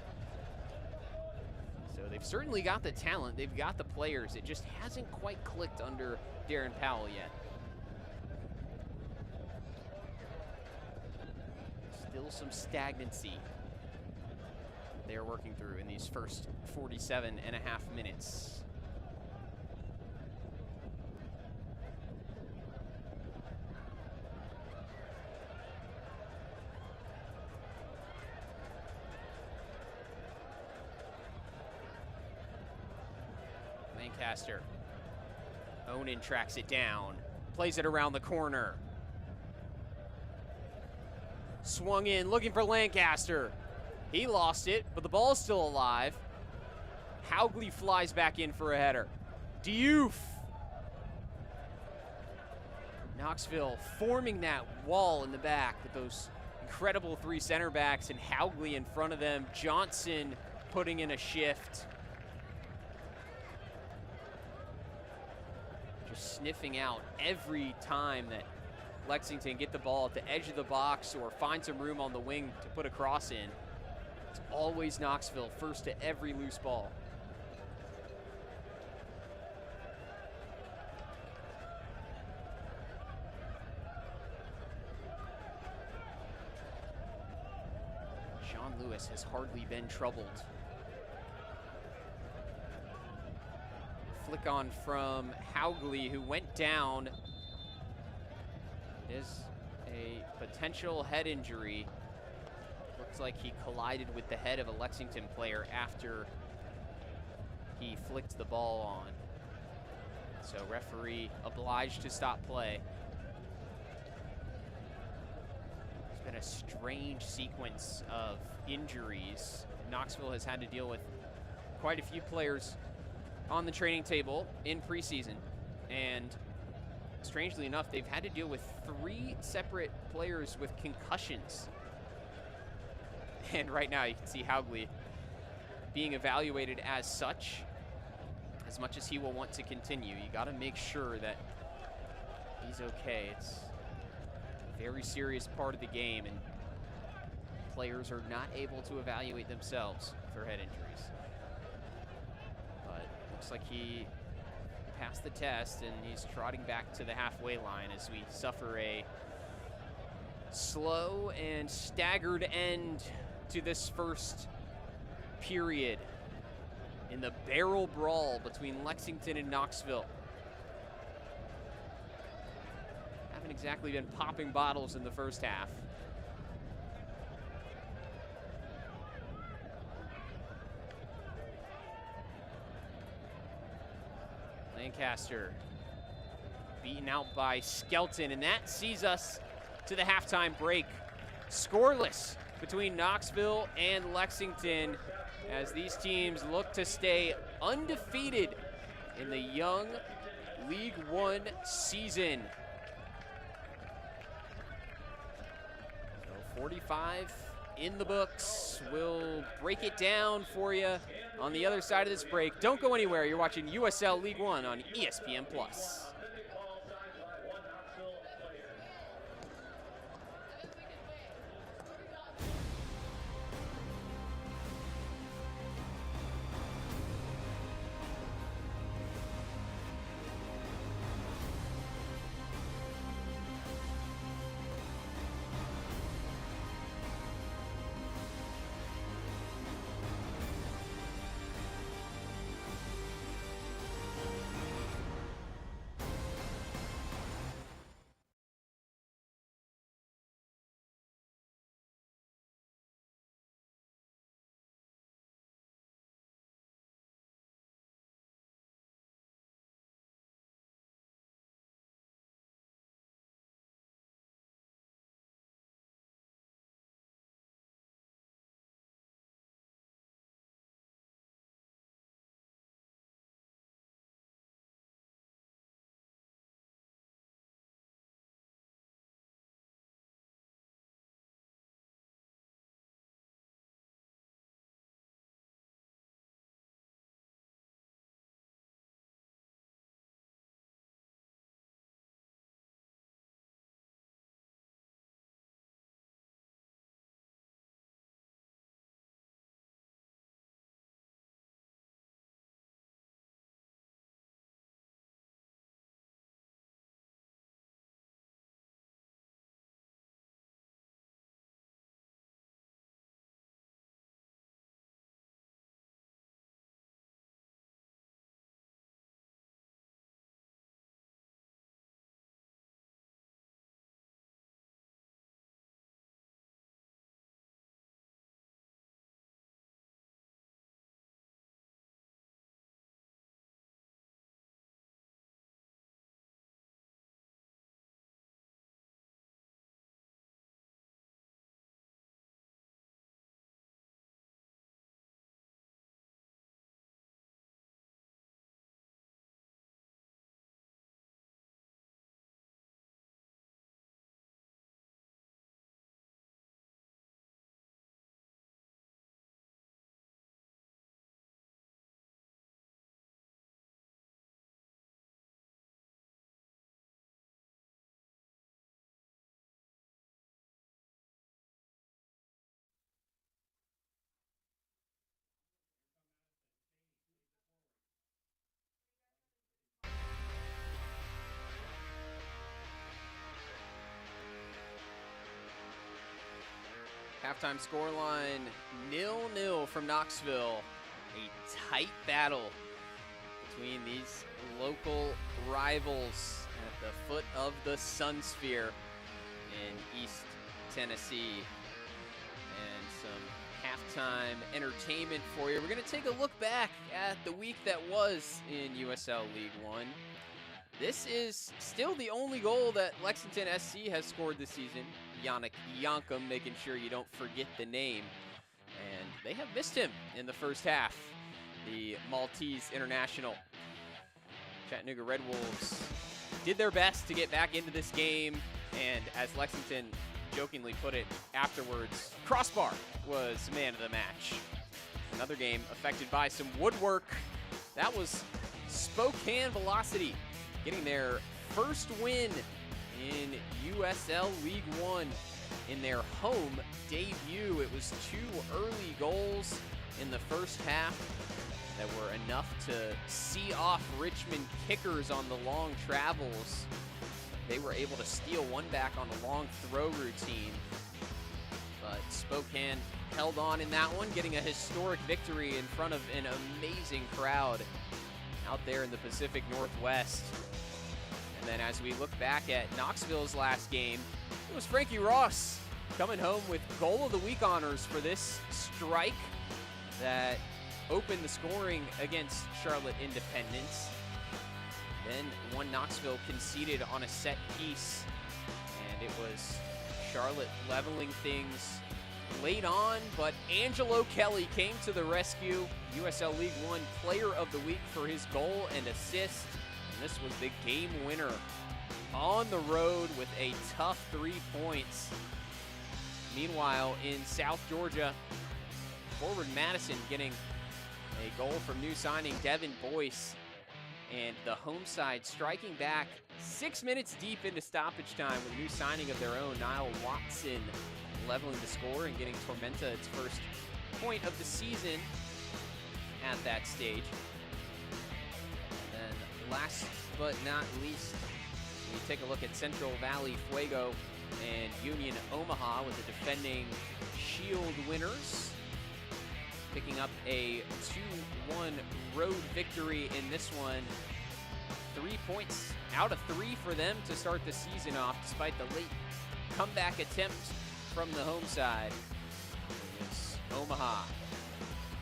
So they've certainly got the talent, they've got the players, it just hasn't quite clicked under Darren Powell yet. Still some stagnancy they're working through in these first 47.5 minutes. Lancaster. Onan tracks it down, plays it around the corner. Swung in, looking for Lancaster. He lost it, but the ball's still alive. Haugley flies back in for a header. Diouf. Knoxville forming that wall in the back with those incredible 3 center backs, and Haugley in front of them. Johnson putting in a shift. Sniffing out every time that Lexington get the ball at the edge of the box or find some room on the wing to put a cross in. It's always Knoxville first to every loose ball. Sean Lewis has hardly been troubled. Flick on from Haugley, who went down. Is a potential head injury. Looks like he collided with the head of a Lexington player after he flicked the ball on. So referee obliged to stop play. been a strange sequence of injuries. Knoxville has had to deal with quite a few players on the training table in preseason, and strangely enough, they've had to deal with 3 separate players with concussions. And right now you can see Haugley being evaluated as such. As much as he will want to continue, you got to make sure that he's okay. It's a very serious part of the game, and players are not able to evaluate themselves for head injuries. But looks like he passed the test, and he's trotting back to the halfway line as we suffer a slow and staggered end to this first period in the barrel brawl between Lexington and Knoxville. Haven't exactly been popping bottles in the first half. Lancaster beaten out by Skelton, and that sees us to the halftime break. Scoreless between Knoxville and Lexington as these teams look to stay undefeated in the young League One season. So 45 in the books. We'll break it down for you on the other side of this break. Don't go anywhere. You're watching USL League One on ESPN+. Halftime scoreline 0-0 from Knoxville. A tight battle between these local rivals at the foot of the Sun Sphere in East Tennessee. And some halftime entertainment for you. We're going to take a look back at the week that was in USL League One. This is still the only goal that Lexington SC has scored this season. Yannick Yankum making sure you don't forget the name. And they have missed him in the first half, the Maltese international. Chattanooga Red Wolves did their best to get back into this game, and as Lexington jokingly put it afterwards, Crossbar was man of the match. Another game affected by some woodwork. That was Spokane Velocity getting their first win in USL League One in their home debut. It was 2 early goals in the first half that were enough to see off Richmond kickers on the long travels. They were able to steal one back on a long throw routine, but Spokane held on in that one, getting a historic victory in front of an amazing crowd out there in the Pacific Northwest. And then as we look back at Knoxville's last game, it was Frankie Ross coming home with Goal of the Week honors for this strike that opened the scoring against Charlotte Independence. Then one Knoxville conceded on a set piece, and it was Charlotte leveling things late on, but Angelo Kelly came to the rescue. USL League One Player of the Week for his goal and assist, and this was the game winner on the road with a tough 3 points. Meanwhile, in South Georgia, forward Madison getting a goal from new signing Devin Boyce, and the home side striking back 6 minutes deep into stoppage time with a new signing of their own, Niall Watson, leveling the score and getting Tormenta its first point of the season at that stage. And then last but not least, we take a look at Central Valley Fuego and Union Omaha with the defending Shield winners, picking up a 2-1 road victory in this one. 3 points out of 3 for them to start the season off, despite the late comeback attempt from the home side. It's Omaha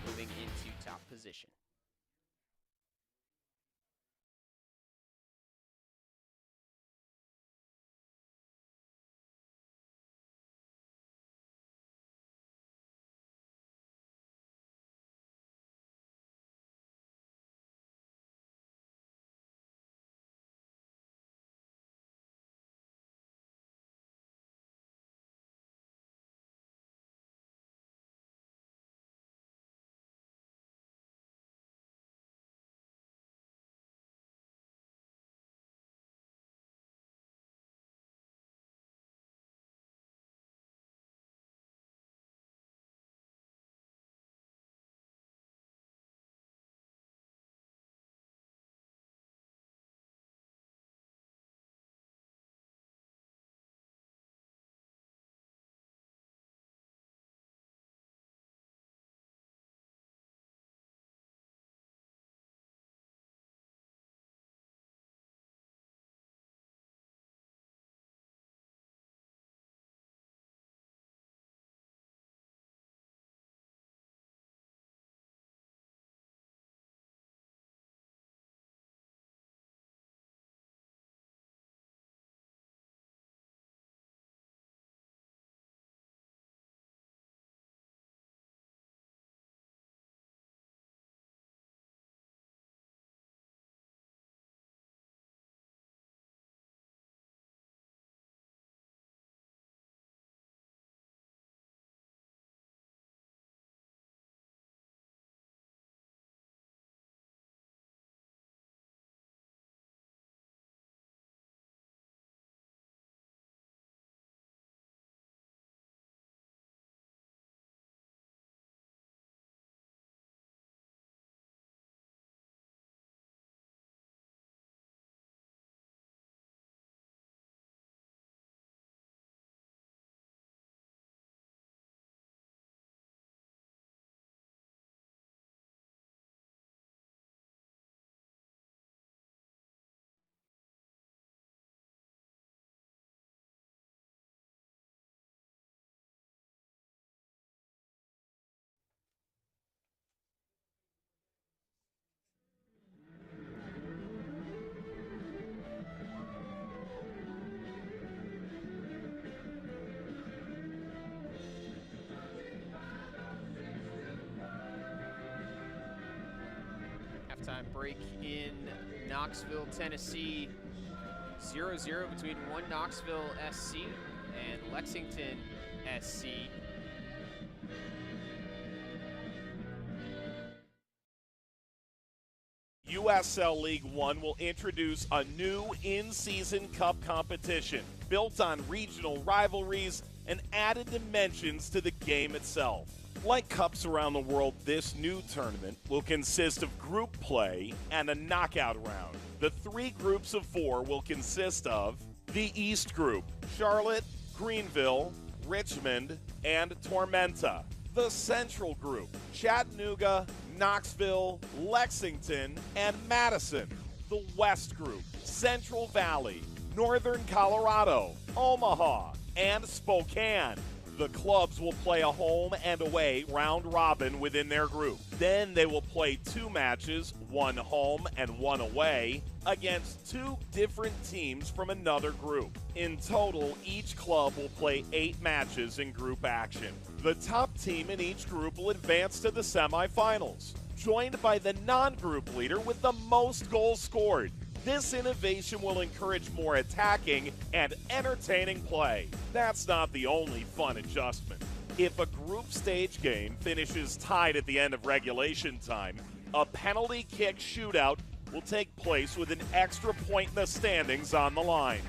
moving into top position. Halftime break in Knoxville, Tennessee. 0-0 between one Knoxville SC and Lexington SC. USL League One will introduce a new in-season cup competition built on regional rivalries and added dimensions to the game itself. Like cups around the world, this new tournament will consist of group play and a knockout round. The 3 groups of 4 will consist of the East Group, Charlotte, Greenville, Richmond, and Tormenta. The Central Group, Chattanooga, Knoxville, Lexington, and Madison. The West Group, Central Valley, Northern Colorado, Omaha, and Spokane. The clubs will play a home and away round robin within their group. Then they will play 2 matches, 1 home and 1 away, against 2 different teams from another group. In total, each club will play 8 matches in group action. The top team in each group will advance to the semifinals, joined by the non-group leader with the most goals scored. This innovation will encourage more attacking and entertaining play. That's not the only fun adjustment. If a group stage game finishes tied at the end of regulation time, a penalty kick shootout will take place with an extra point in the standings on the line.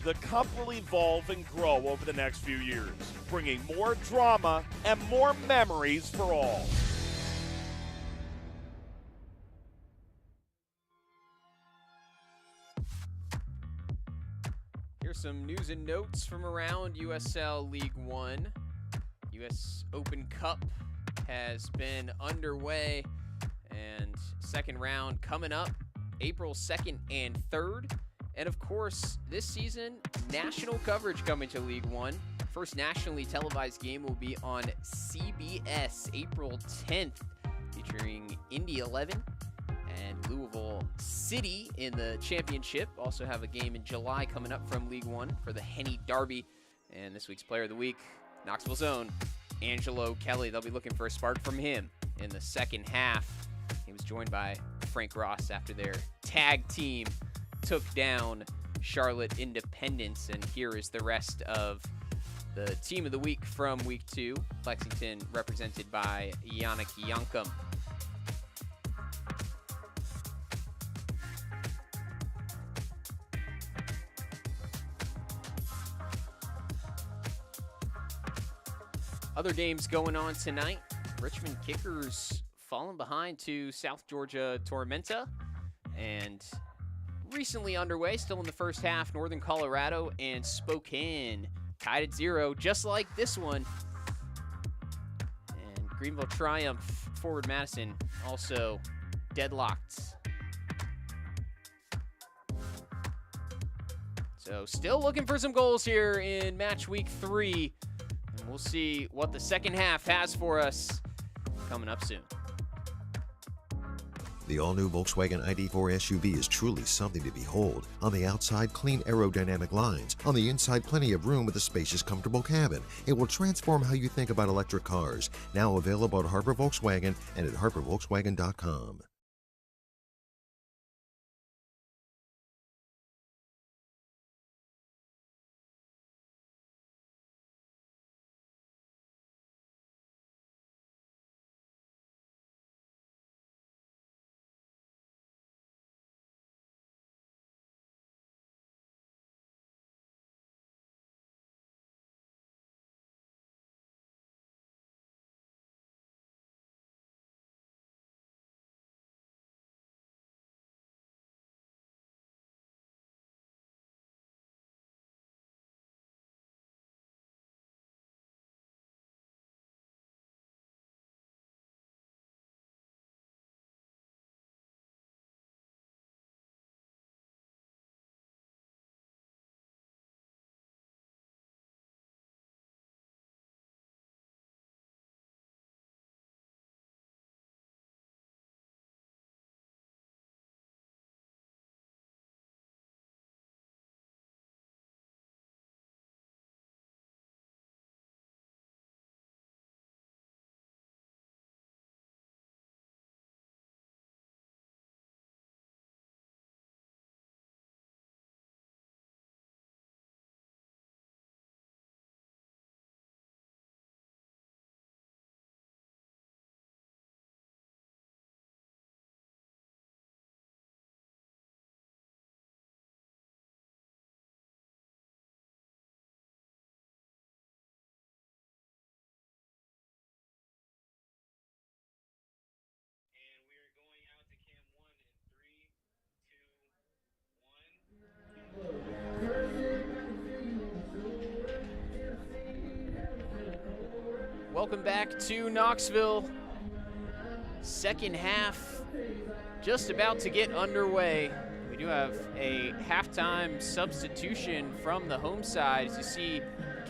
The cup will evolve and grow over the next few years, bringing more drama and more memories for all. Here's some news and notes from around USL League One. US Open Cup has been underway, and second round coming up April 2nd and 3rd. And of course, this season, national coverage coming to League One. First nationally televised game will be on CBS April 10th, featuring Indy 11 and Louisville City in the championship. Also have a game in July coming up from League One for the Henny Derby. And this week's player of the week, Knoxville's own Angelo Kelly. They'll be looking for a spark from him in the second half. He was joined by Frank Ross after their tag team took down Charlotte Independence. And here is the rest of the team of the week from week 2. Lexington represented by Yannick Yankum. Other games going on tonight. Richmond Kickers falling behind to South Georgia Tormenta. And recently underway, still in the first half, Northern Colorado and Spokane tied at 0, just like this one. And Greenville Triumph, Forward Madison, also deadlocked. So still looking for some goals here in match week 3. And we'll see what the second half has for us coming up soon. The all-new Volkswagen ID4 SUV is truly something to behold. On the outside, clean aerodynamic lines. On the inside, plenty of room with a spacious, comfortable cabin. It will transform how you think about electric cars. Now available at Harper Volkswagen and at harpervolkswagen.com. Welcome back to Knoxville. Second half just about to get underway. We do have a halftime substitution from the home side. As you see,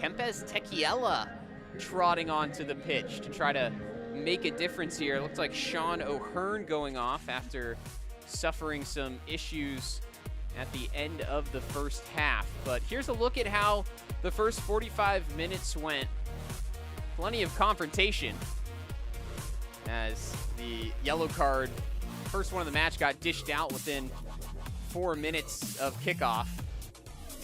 Kempes Tekiela trotting onto the pitch to try to make a difference here. It looks like Sean O'Hearn going off after suffering some issues at the end of the first half. But here's a look at how the first 45 minutes went. Plenty of confrontation as the yellow card, first one of the match, got dished out within 4 minutes of kickoff.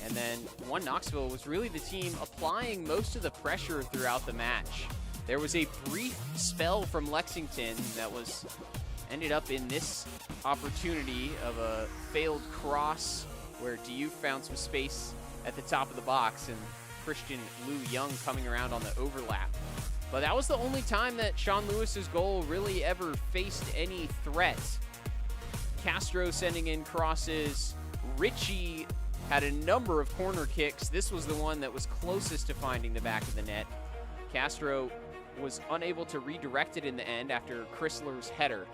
And then One Knoxville was really the team applying most of the pressure throughout the match. There was a brief spell from Lexington that ended up in this opportunity of a failed cross where Diouf found some space at the top of the box and Christian Lou Young coming around on the overlap. But that was the only time that Sean Lewis's goal really ever faced any threat. Castro sending in crosses. Ritchie had a number of corner kicks. This was the one that was closest to finding the back of the net. Castro was unable to redirect it in the end after Chrysler's header.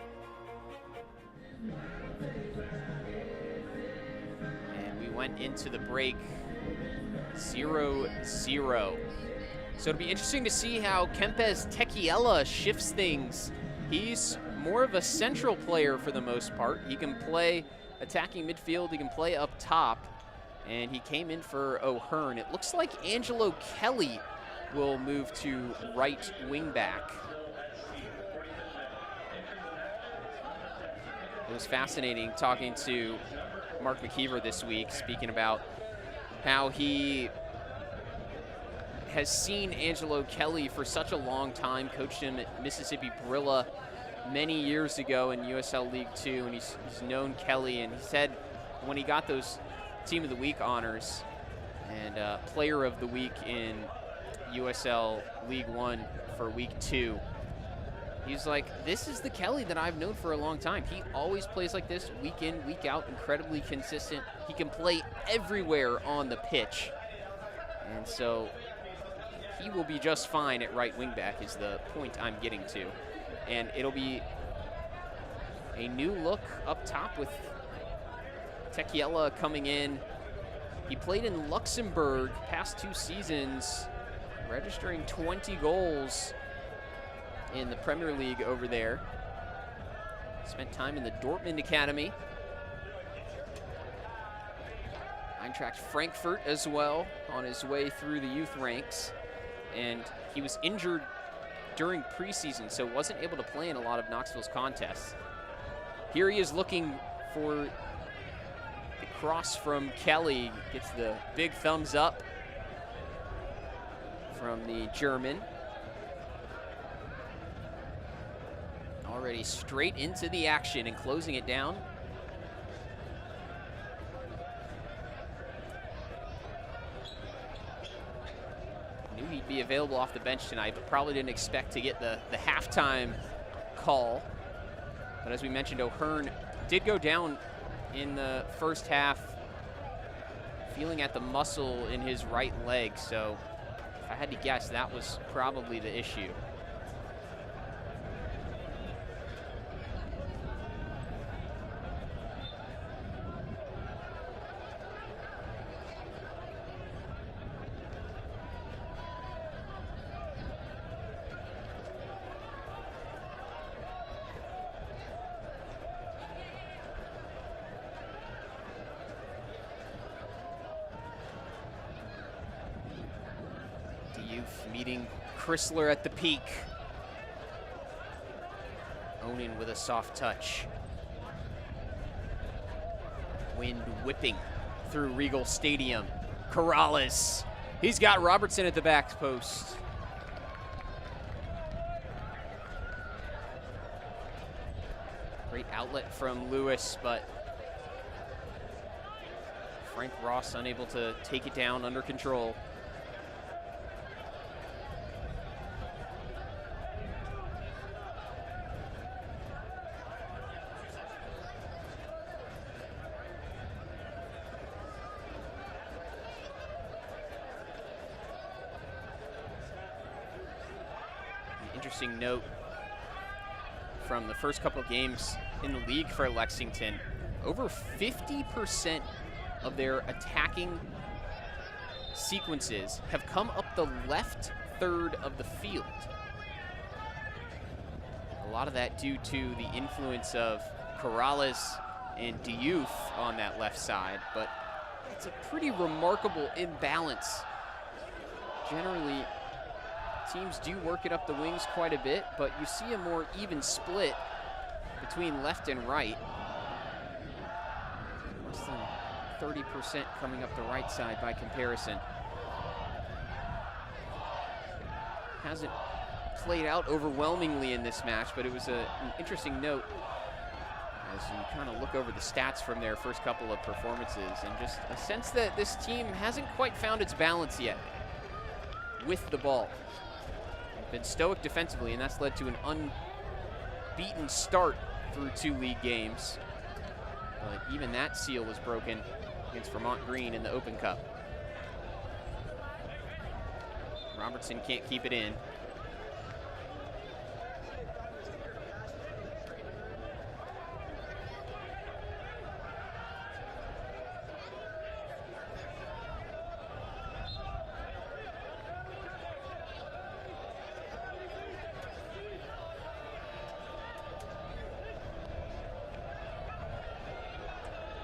And we went into the break 0-0. So it'll be interesting to see how Kempes Tekiela shifts things. He's more of a central player for the most part. He can play attacking midfield, he can play up top, and he came in for O'Hearn. It looks like Angelo Kelly will move to right wing back. It was fascinating talking to Mark McKeever this week, speaking about how he has seen Angelo Kelly for such a long time, coached him at Mississippi Barilla many years ago in USL League Two, and he's known Kelly, and he said when he got those Team of the Week honors and Player of the Week in USL League One for Week 2, he's like, this is the Kelly that I've known for a long time. He always plays like this, week in, week out, incredibly consistent. He can play everywhere on the pitch, and so he will be just fine at right wing back is the point I'm getting to. And it'll be a new look up top with Tekiela coming in. He played in Luxembourg past 2 seasons, registering 20 goals in the Premier League over there. Spent time in the Dortmund Academy. Eintracht Frankfurt as well on his way through the youth ranks. And he was injured during preseason, so wasn't able to play in a lot of Knoxville's contests. Here he is looking for the cross from Kelly. Gets the big thumbs up from the German. Already straight into the action and closing it down. Knew he'd be available off the bench tonight, but probably didn't expect to get the halftime call. But as we mentioned, O'Hearn did go down in the first half, feeling at the muscle in his right leg. So if I had to guess, that was probably the issue. Meeting Chrysler at the peak. Onin with a soft touch. Wind whipping through Regal Stadium. Corrales. He's got Robertson at the back post. Great outlet from Lewis, but Frank Ross unable to take it down under control. interesting note from the first couple of games in the league for Lexington. Over 50% of their attacking sequences have come up the left third of the field. A lot of that due to the influence of Corrales and Youth on that left side, but it's a pretty remarkable imbalance. Generally, teams do work it up the wings quite a bit, but you see a more even split between left and right. Less than 30% coming up the right side by comparison. Hasn't played out overwhelmingly in this match, but it was an interesting note as you kind of look over the stats from their first couple of performances, and just a sense that this team hasn't quite found its balance yet with the ball. They've been stoic defensively, and that's led to an unbeaten start through 2 league games. But even that seal was broken against Vermont Green in the Open Cup. Robertson can't keep it in.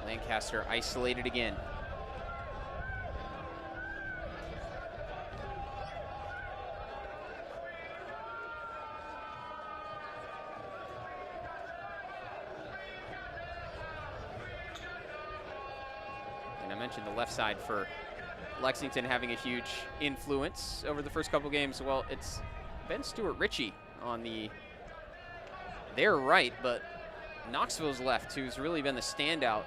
Lancaster isolated again. And I mentioned the left side for Lexington having a huge influence over the first couple games. Well, it's Ben Stewart Ritchie on their right, but Knoxville's left, who's really been the standout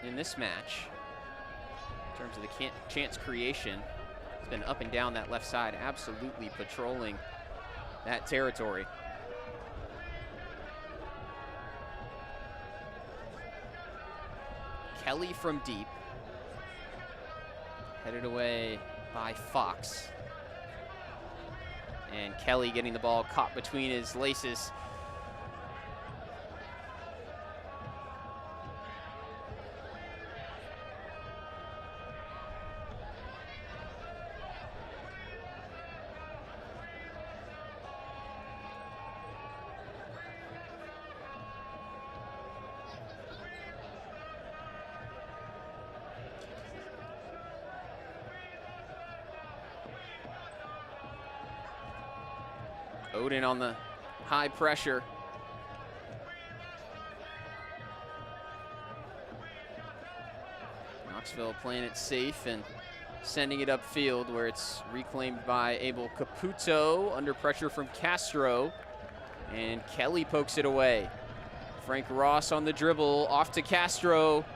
in this match in terms of the chance creation. It's been up and down that left side, absolutely patrolling that territory. Kelly from deep, headed away by Fox. And Kelly getting the ball caught between his laces. Odin on the high pressure. Knoxville playing it safe and sending it upfield where it's reclaimed by Abel Caputo under pressure from Castro. And Kelly pokes it away. Frank Ross on the dribble, off to Castro.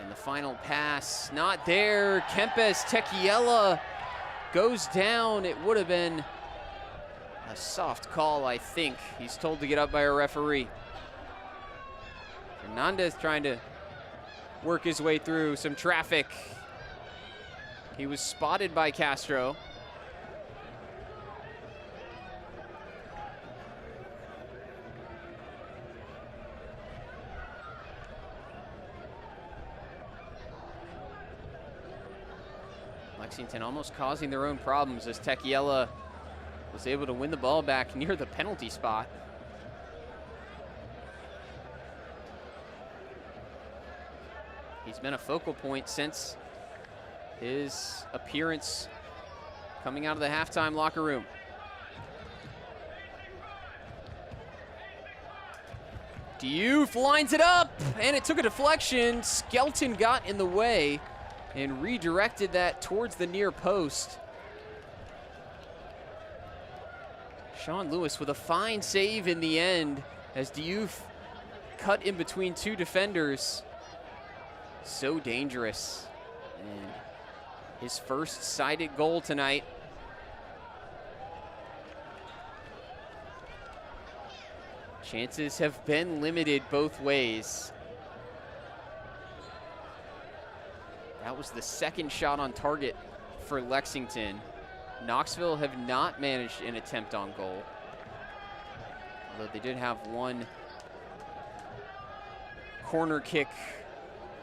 And the final pass, not there. Kempes Tequiela goes down. It would have been a soft call, I think. He's told to get up by a referee. Hernandez trying to work his way through some traffic. He was spotted by Castro. Lexington almost causing their own problems as Tequiela was able to win the ball back near the penalty spot. He's been a focal point since his appearance coming out of the halftime locker room. Diouf lines it up, and it took a deflection. Skelton got in the way and redirected that towards the near post. Sean Lewis with a fine save in the end as Diouf cut in between 2 defenders. So dangerous. And his first sided goal tonight. Chances have been limited both ways. That was the second shot on target for Lexington. Knoxville have not managed an attempt on goal, although they did have one corner kick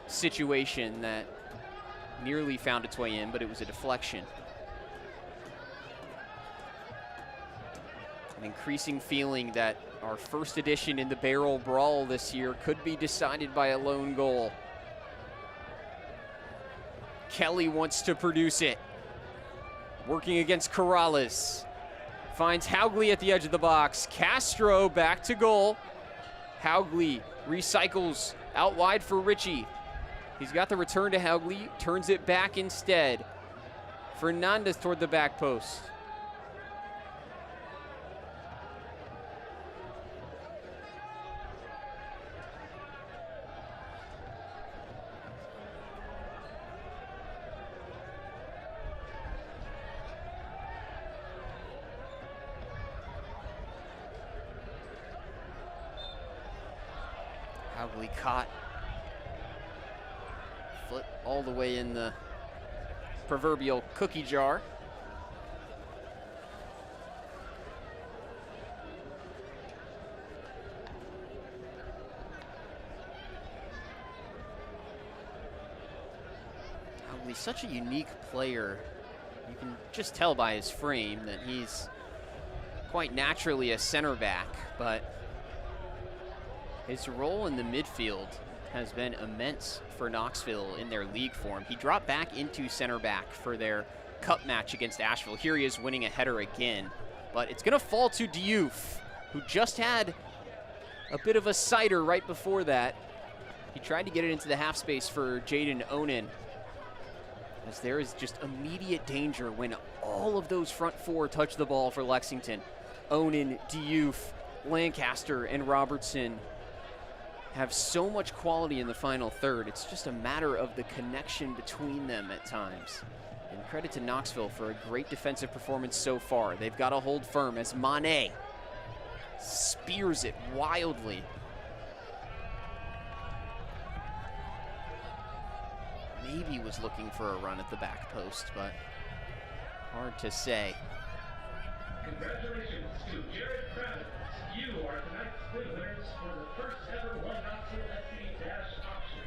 situation that nearly found its way in, but it was a deflection. An increasing feeling that our first edition in the barrel brawl this year could be decided by a lone goal. Kelly wants to produce it. Working against Corrales. Finds Haugli at the edge of the box. Castro back to goal. Haugli recycles out wide for Richie. He's got the return to Haugli, turns it back instead. Fernandez toward the back post. Haugli caught. Foot all the way in the proverbial cookie jar. Haugli, such a unique player. You can just tell by his frame that he's quite naturally a center back, but his role in the midfield has been immense for Knoxville in their league form. He dropped back into center back for their cup match against Asheville. Here he is winning a header again, but it's gonna fall to Diouf, who just had a bit of a sighter right before that. He tried to get it into the half space for Jaden Onan, as there is just immediate danger when all of those front four touch the ball for Lexington. Onan, Diouf, Lancaster, and Robertson have so much quality in the final third. It's just a matter of the connection between them at times. And credit to Knoxville for a great defensive performance so far. They've got to hold firm as Mané spears it wildly. Maybe was looking for a run at the back post, but hard to say. Congratulations to Jared Kravitz. You are tonight's bid winners for the first ever One Knoxville SC Dash auction.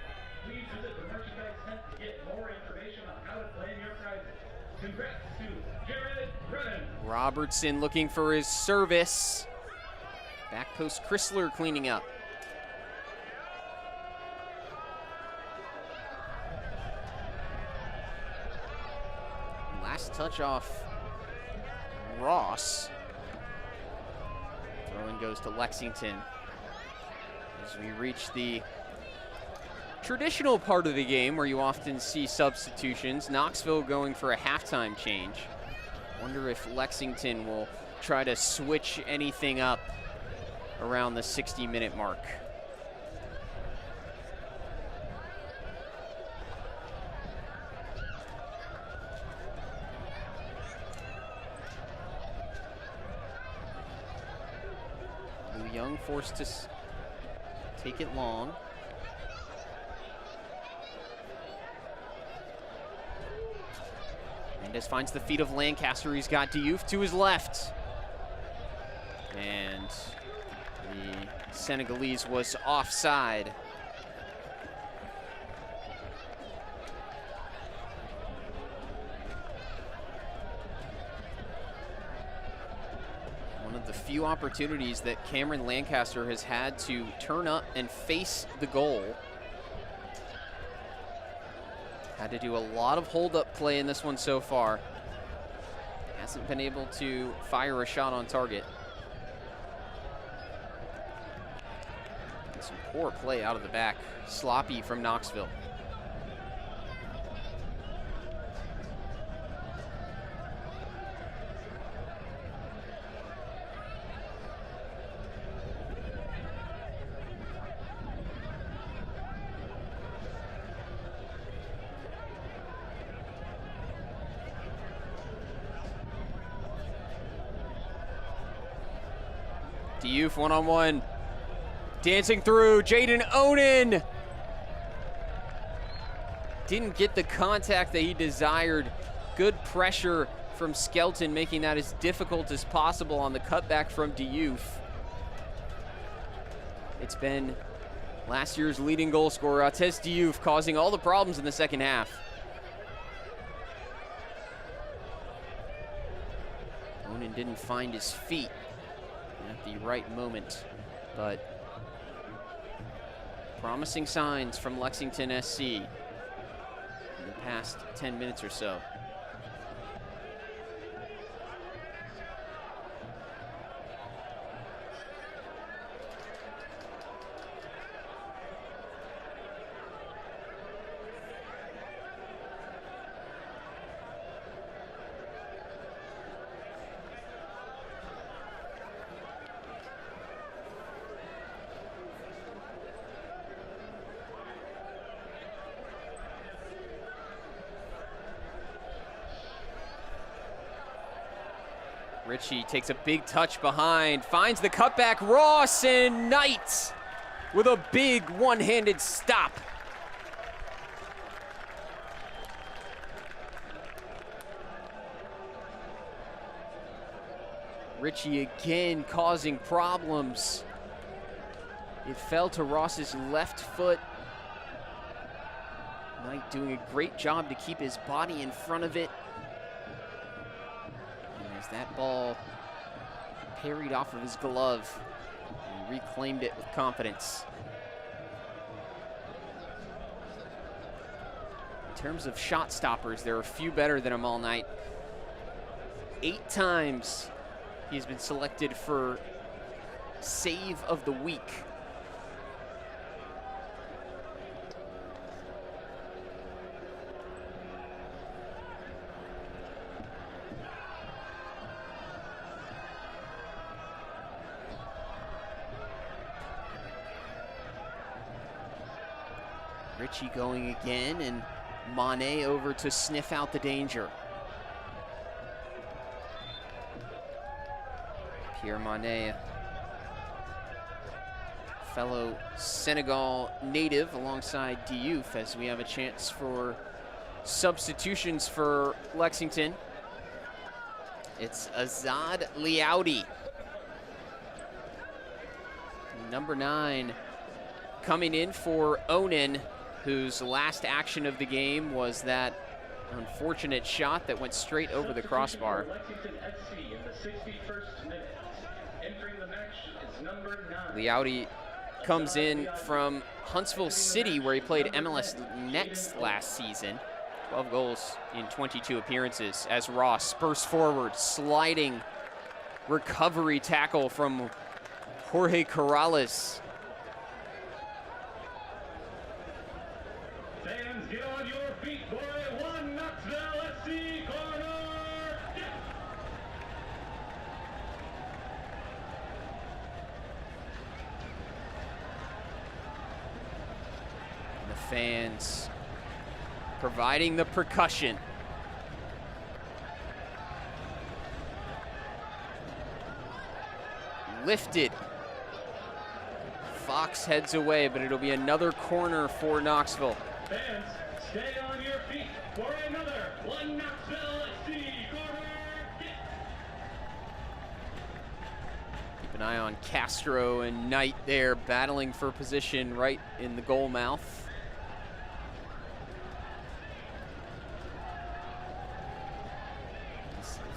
Please visit the merchandise tent to get more information on how to claim your prizes. Congrats to Jared Kravitz. Robertson looking for his service. Back post Chrysler cleaning up. Last touch off Ross. Throw-in goes to Lexington. As we reach the traditional part of the game where you often see substitutions, Knoxville going for a halftime change. Wonder if Lexington will try to switch anything up around the 60-minute mark. Young forced to take it long. Mendes finds the feet of Lancaster. He's got Diouf to his left. And the Senegalese was offside. Few opportunities that Cameron Lancaster has had to turn up and face the goal. Had to do a lot of hold-up play in this one so far. Hasn't been able to fire a shot on target. And some poor play out of the back. Sloppy from Knoxville. Diouf one-on-one, dancing through, Jaden Onan. Didn't get the contact that he desired. Good pressure from Skelton, making that as difficult as possible on the cutback from Youth. It's been last year's leading goal scorer, Atez Youth, causing all the problems in the second half. Onan didn't find his feet at the right moment, but promising signs from Lexington SC in the past 10 minutes or so. Ritchie takes a big touch behind, finds the cutback, Ross, and Knight with a big one-handed stop. Ritchie again causing problems. It fell to Ross's left foot. Knight doing a great job to keep his body in front of it. That ball parried off of his glove and reclaimed it with confidence. In terms of shot stoppers, there are a few better than him all night. 8 times he's been selected for Save of the Week. Ritchie going again, and Monet over to sniff out the danger. Pierre Monet, fellow Senegal native alongside Diouf, as we have a chance for substitutions for Lexington. It's Azad Liaudi, number 9, coming in for Onan, whose last action of the game was that unfortunate shot that went straight over the crossbar. Liaudi comes in from Huntsville City, where he played MLS Next last season. 12 goals in 22 appearances, as Ross bursts forward, sliding recovery tackle from Jorge Corrales. Fans, get on your feet, boy. 1 Knoxville SC corner. And the fans providing the percussion. Lifted. Fox heads away, but it'll be another corner for Knoxville. Fans, stay on your feet for another 1 Knoxville SC corner. Keep an eye on Castro and Knight there, battling for position right in the goal mouth.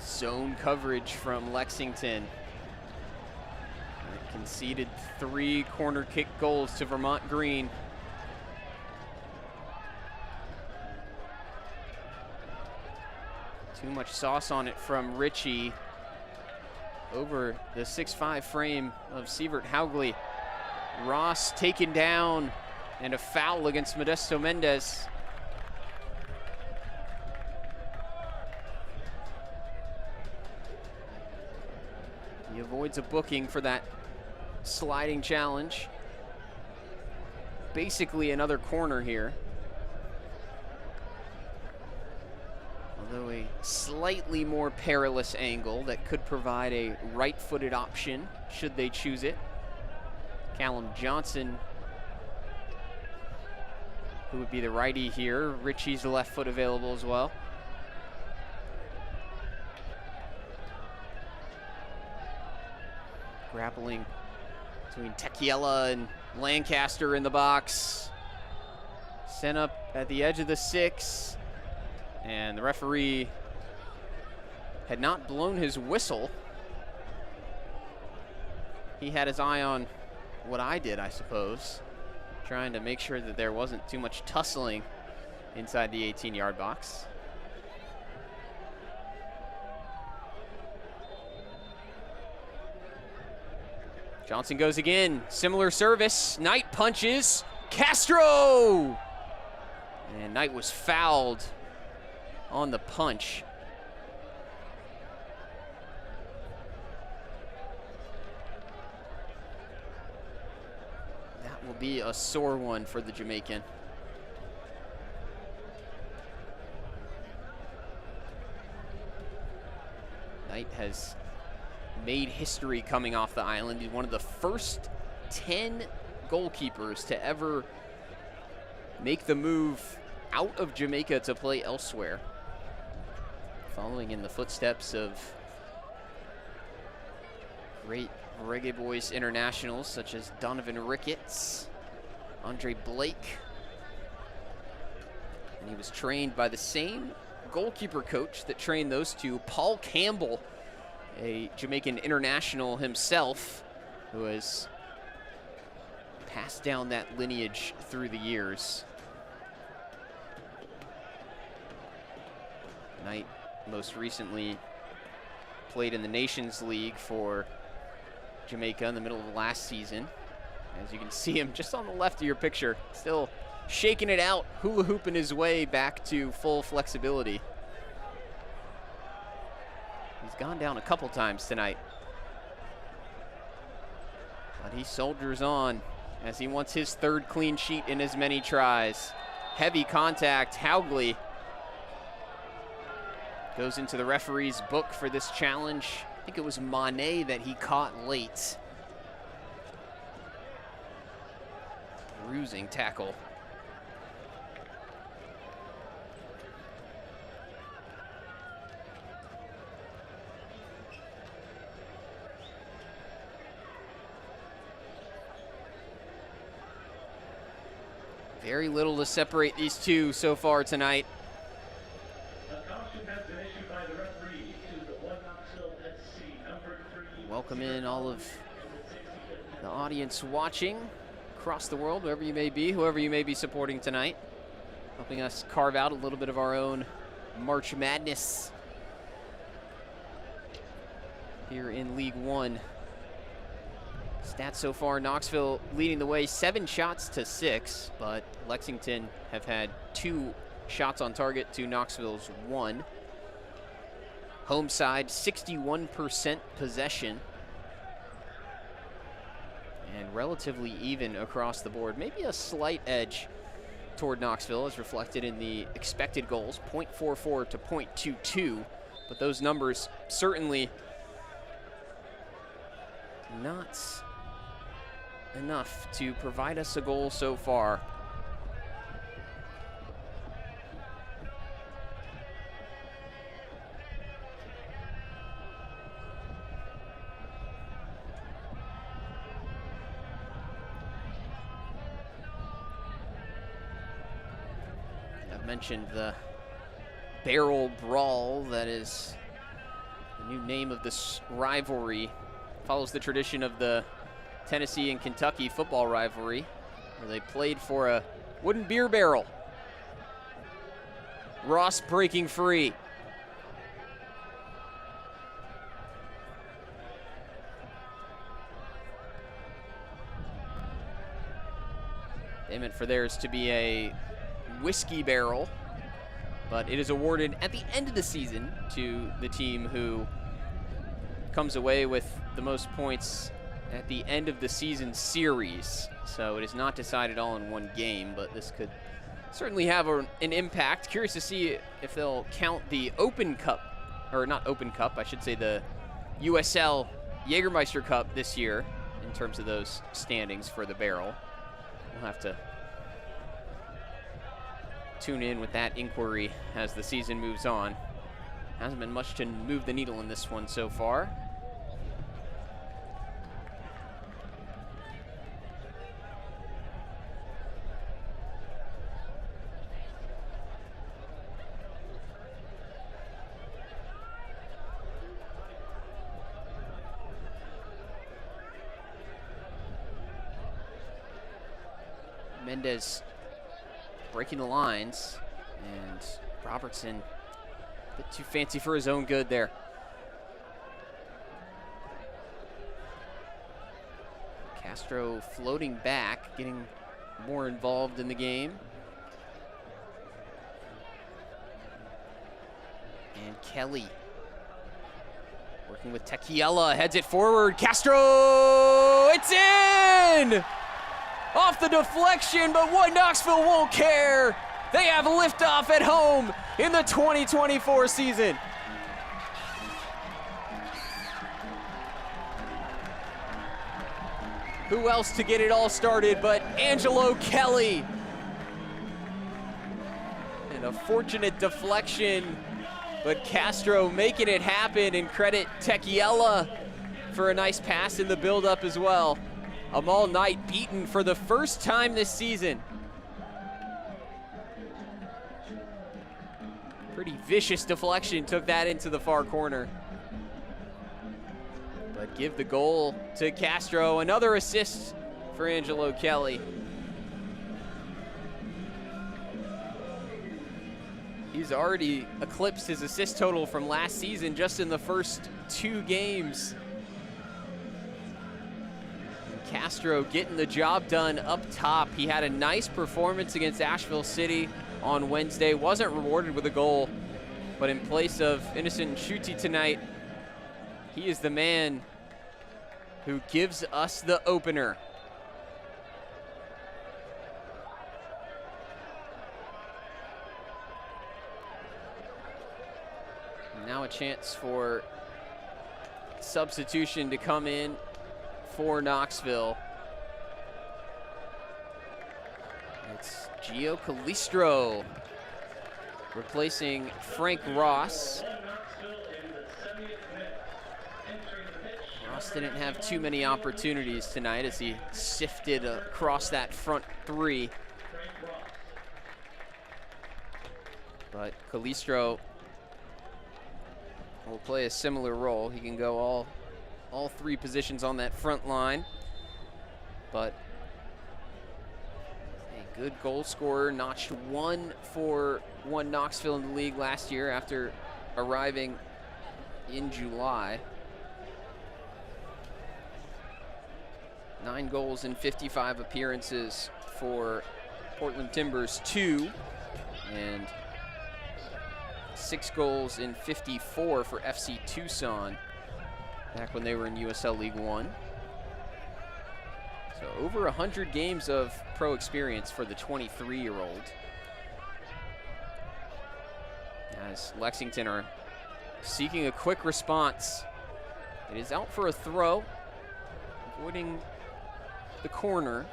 Zone coverage from Lexington. It conceded 3 corner kick goals to Vermont Green. Too much sauce on it from Ritchie over the 6'5" frame of Sievert Haugli. Ross taken down, and a foul against Modesto Mendez. He avoids a booking for that sliding challenge. Basically another corner here. Although a slightly more perilous angle that could provide a right-footed option should they choose it. Callum Johnson, who would be the righty here. Ritchie's left foot available as well. Grappling between Tequiela and Lancaster in the box. Sent up at the edge of the 6. And the referee had not blown his whistle. He had his eye on what I did, I suppose, trying to make sure that there wasn't too much tussling inside the 18-yard box. Johnson goes again, similar service. Knight punches, Castro! And Knight was fouled on the punch. That will be a sore one for the Jamaican. Knight has made history coming off the island. He's one of the first 10 goalkeepers to ever make the move out of Jamaica to play elsewhere, following in the footsteps of great Reggae Boys internationals such as Donovan Ricketts, Andre Blake. And he was trained by the same goalkeeper coach that trained those two, Paul Campbell, a Jamaican international himself, who has passed down that lineage through the years. Knight most recently played in the Nations League for Jamaica in the middle of last season. As you can see him just on the left of your picture, still shaking it out, hula hooping his way back to full flexibility. He's gone down a couple times tonight, but he soldiers on as he wants his 3rd clean sheet in as many tries. Heavy contact, Haugley goes into the referee's book for this challenge. I think it was Mané that he caught late. Bruising tackle. Very little to separate these two so far tonight. A caution has been issued by the referee to the one Knoxville SC, number 3. Welcome in all of the audience watching across the world, wherever you may be, whoever you may be supporting tonight, helping us carve out a little bit of our own March Madness here in League One. Stats so far, Knoxville leading the way, 7 shots to 6, but Lexington have had 2 shots on target to Knoxville's 1. Home side, 61% possession. And relatively even across the board. Maybe a slight edge toward Knoxville as reflected in the expected goals, 0.44 to 0.22. But those numbers certainly not enough to provide us a goal so far. I've mentioned the barrel brawl. That is the new name of this rivalry. Follows the tradition of the Tennessee and Kentucky football rivalry, where they played for a wooden beer barrel. Ross breaking free. They meant for theirs to be a whiskey barrel, but it is awarded at the end of the season to the team who comes away with the most points at the end of the season series. So it is not decided all in one game, but this could certainly have an impact. Curious to see if they'll count the Open Cup, or not Open Cup, I should say the USL Jägermeister Cup this year in terms of those standings for the barrel. We'll have to tune in with that inquiry as the season moves on. Hasn't been much to move the needle in this one so far. Mendez breaking the lines, and Robertson a bit too fancy for his own good there. Castro floating back, getting more involved in the game. And Kelly working with Tequiela, heads it forward. Castro, it's in! Off the deflection, but what Knoxville won't care. They have liftoff at home in the 2024 season. Who else to get it all started but Angelo Kelly? And a fortunate deflection, but Castro making it happen, and credit Tequiela for a nice pass in the build-up as well. Amal Knight beaten for the first time this season. Pretty vicious deflection, took that into the far corner. But give the goal to Castro. Another assist for Angelo Kelly. He's already eclipsed his assist total from last season just in the first 2 games. And Castro getting the job done up top. He had a nice performance against Asheville City on Wednesday. Wasn't rewarded with a goal, but in place of Innocent Nshuti tonight, he is the man who gives us the opener. Now a chance for substitution to come in for Knoxville. It's Gio Calistro replacing Frank Ross. Ross didn't have too many opportunities tonight as he sifted across that front 3. But Calistro will play a similar role. He can go all 3 positions on that front line. But a good goal scorer, notched 1 for Knoxville in the league last year after arriving in July. 9 goals in 55 appearances for Portland Timbers 2, and 6 goals in 54 for FC Tucson back when they were in USL League One. So over 100 games of pro experience for the 23-year-old. As Lexington are seeking a quick response. It is out for a throw, avoiding the corner.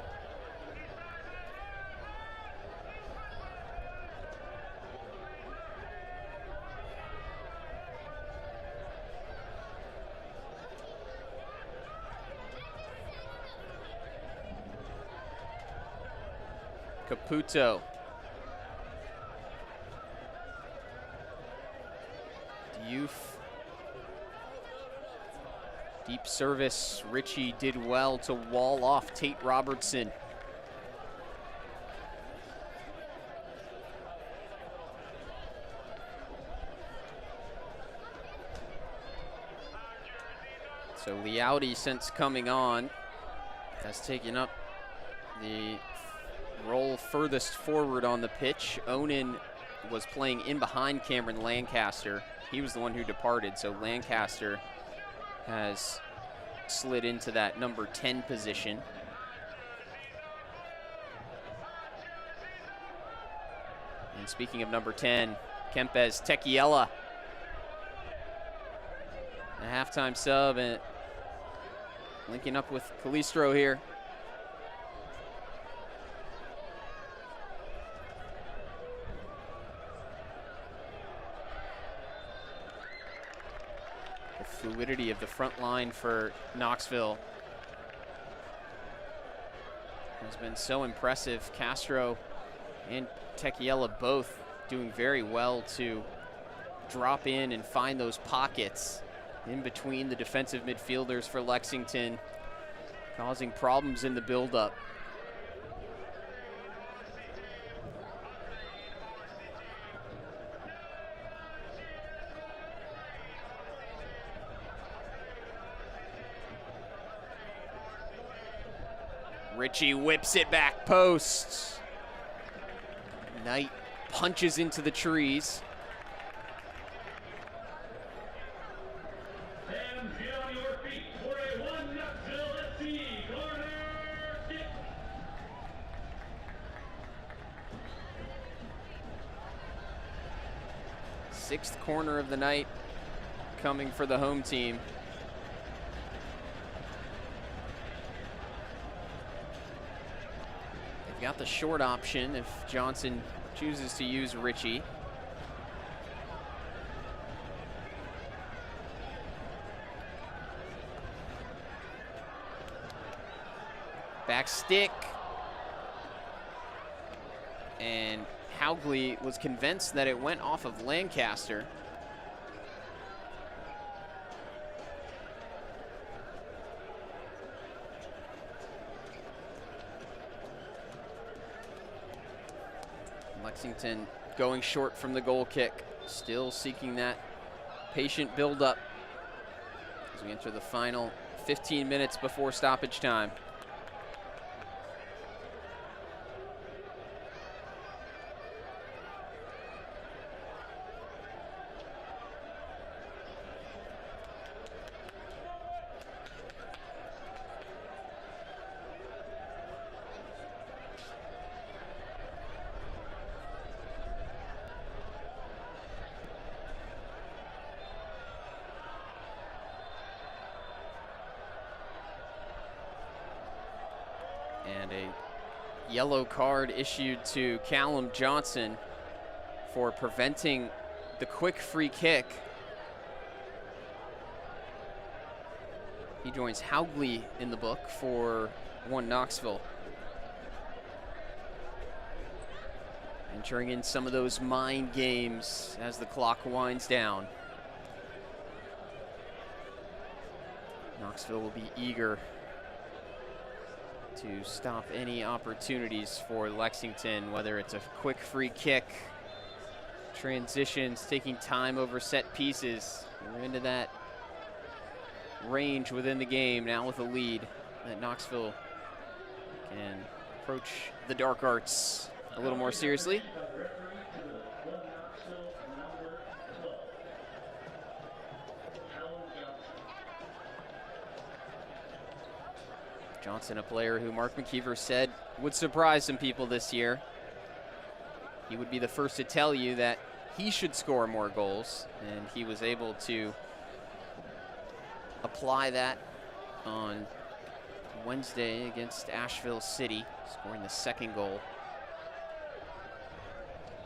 Caputo. Youth. Deep service. Richie did well to wall off Tate Robertson. So Liaudi, since coming on, has taken up the role furthest forward on the pitch. Onan was playing in behind Cameron Lancaster. He was the one who departed, so Lancaster has slid into that number 10 position. And speaking of number 10, Kempes Tequiela, a halftime sub, and linking up with Calistro here. Fluidity of the front line for Knoxville has been so impressive. Castro and Tequiela both doing very well to drop in and find those pockets in between the defensive midfielders for Lexington, causing problems in the build-up. Ritchie whips it back post. Knight punches into the trees. Fans, get on your feet for a 1 Knoxville FC corner kick. Sixth corner of the night coming for the home team. They've got the short option if Johnson chooses to use Ritchie. Back stick. And Haugley was convinced that it went off of Lancaster. Lexington going short from the goal kick, still seeking that patient build-up as we enter the final 15 minutes before stoppage time. And a yellow card issued to Callum Johnson for preventing the quick free kick. He joins Haugley in the book for 1 Knoxville. Entering in some of those mind games as the clock winds down. Knoxville will be eager to stop any opportunities for Lexington, whether it's a quick free kick, transitions, taking time over set pieces. We're into that range within the game now with a lead that Knoxville can approach the dark arts a little more seriously. Johnson, a player who Mark McKeever said would surprise some people this year. He would be the first to tell you that he should score more goals, and he was able to apply that on Wednesday against Asheville City, scoring the 2nd goal.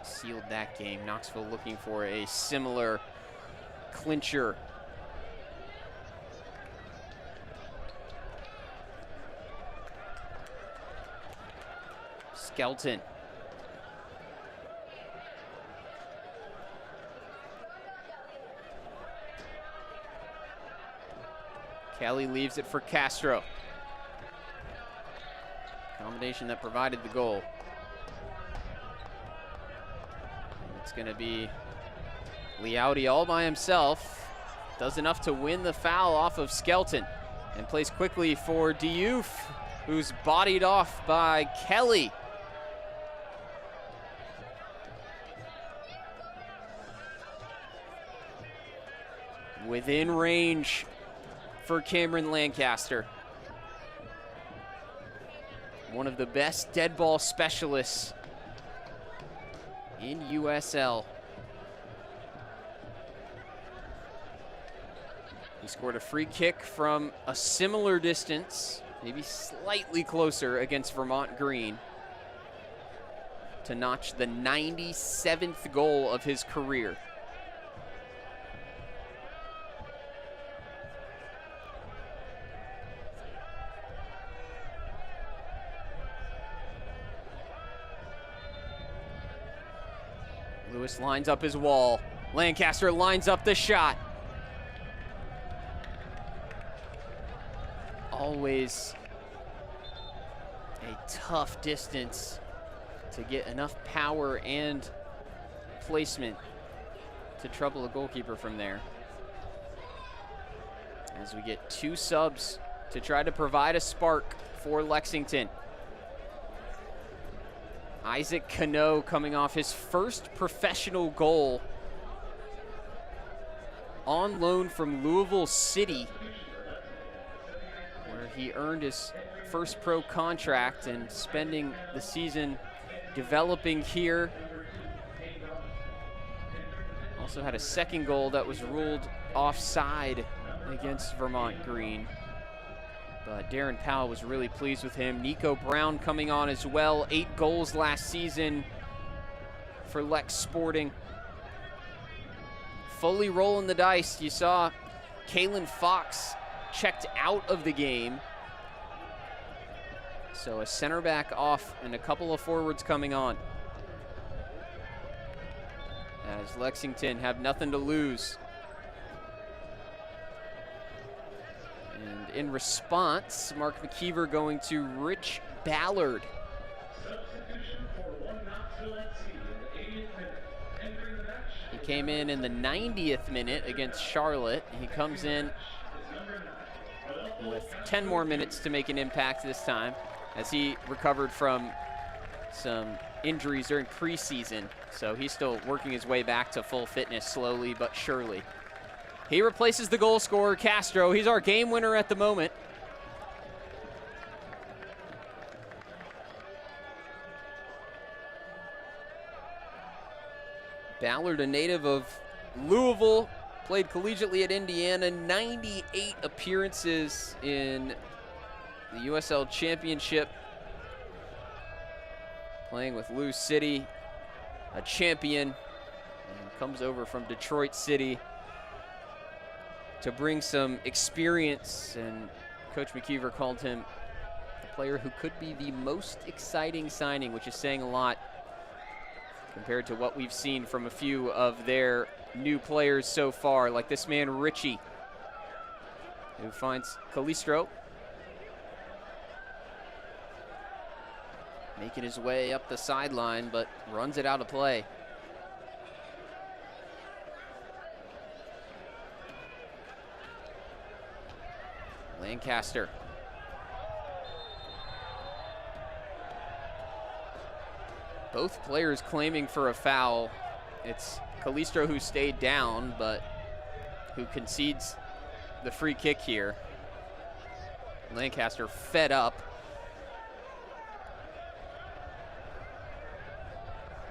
Sealed that game. Knoxville looking for a similar clincher. Skelton. Kelly leaves it for Castro. Combination that provided the goal. And it's going to be Liaudi all by himself. Does enough to win the foul off of Skelton and plays quickly for Diouf, who's bodied off by Kelly. Within range for Cameron Lancaster. One of the best dead ball specialists in USL. He scored a free kick from a similar distance, maybe slightly closer, against Vermont Green to notch the 97th goal of his career. Lewis lines up his wall. Lancaster lines up the shot. Always a tough distance to get enough power and placement to trouble a goalkeeper from there. As we get 2 subs to try to provide a spark for Lexington. Isaac Cano coming off his first professional goal on loan from Louisville City, where he earned his first pro contract and spending the season developing here. Also had a second goal that was ruled offside against Vermont Green. But Darren Powell was really pleased with him. Nico Brown coming on as well. 8 goals last season for Lex Sporting. Fully rolling the dice. You saw Kalen Fox checked out of the game. So a center back off and a couple of forwards coming on, as Lexington have nothing to lose. And in response, Mark McKeever going to Rich Ballard. Substitution for one Knoxville FC in the 80th minute. Entering the match He came in the 90th minute against Charlotte. He comes in is number 9. with 10 more minutes to make an impact this time, as he recovered from some injuries during preseason. So he's still working his way back to full fitness slowly but surely. He replaces the goal scorer, Castro. He's our game winner at the moment. Ballard, a native of Louisville, played collegiately at Indiana, 98 appearances in the USL Championship, playing with Lou City, a champion, and comes over from Detroit City to bring some experience. And Coach McKeever called him a player who could be the most exciting signing, which is saying a lot compared to what we've seen from a few of their new players so far, like this man Richie, who finds Calistro, making his way up the sideline, but runs it out of play. Lancaster. Both players claiming for a foul. It's Calistro who stayed down, but who concedes the free kick here. Lancaster fed up.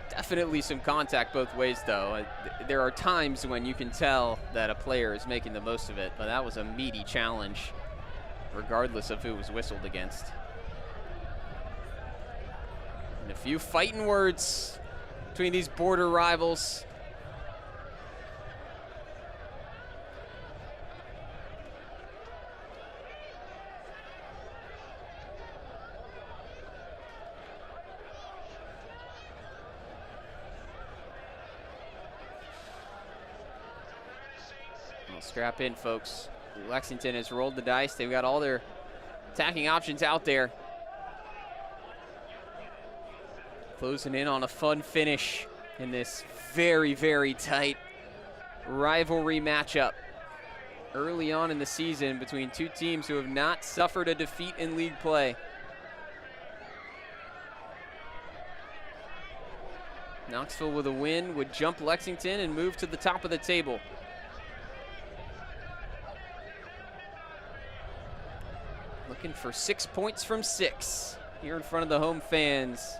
Definitely some contact both ways, though. There are times when you can tell that a player is making the most of it, but that was a meaty challenge, regardless of who was whistled against. And a few fighting words between these border rivals. Well, strap in, folks. Lexington has rolled the dice. They've got all their attacking options out there. Closing in on a fun finish in this very, very tight rivalry matchup early on in the season between two teams who have not suffered a defeat in league play. Knoxville with a win would jump Lexington and move to the top of the table. Looking for 6 points from 6 here in front of the home fans.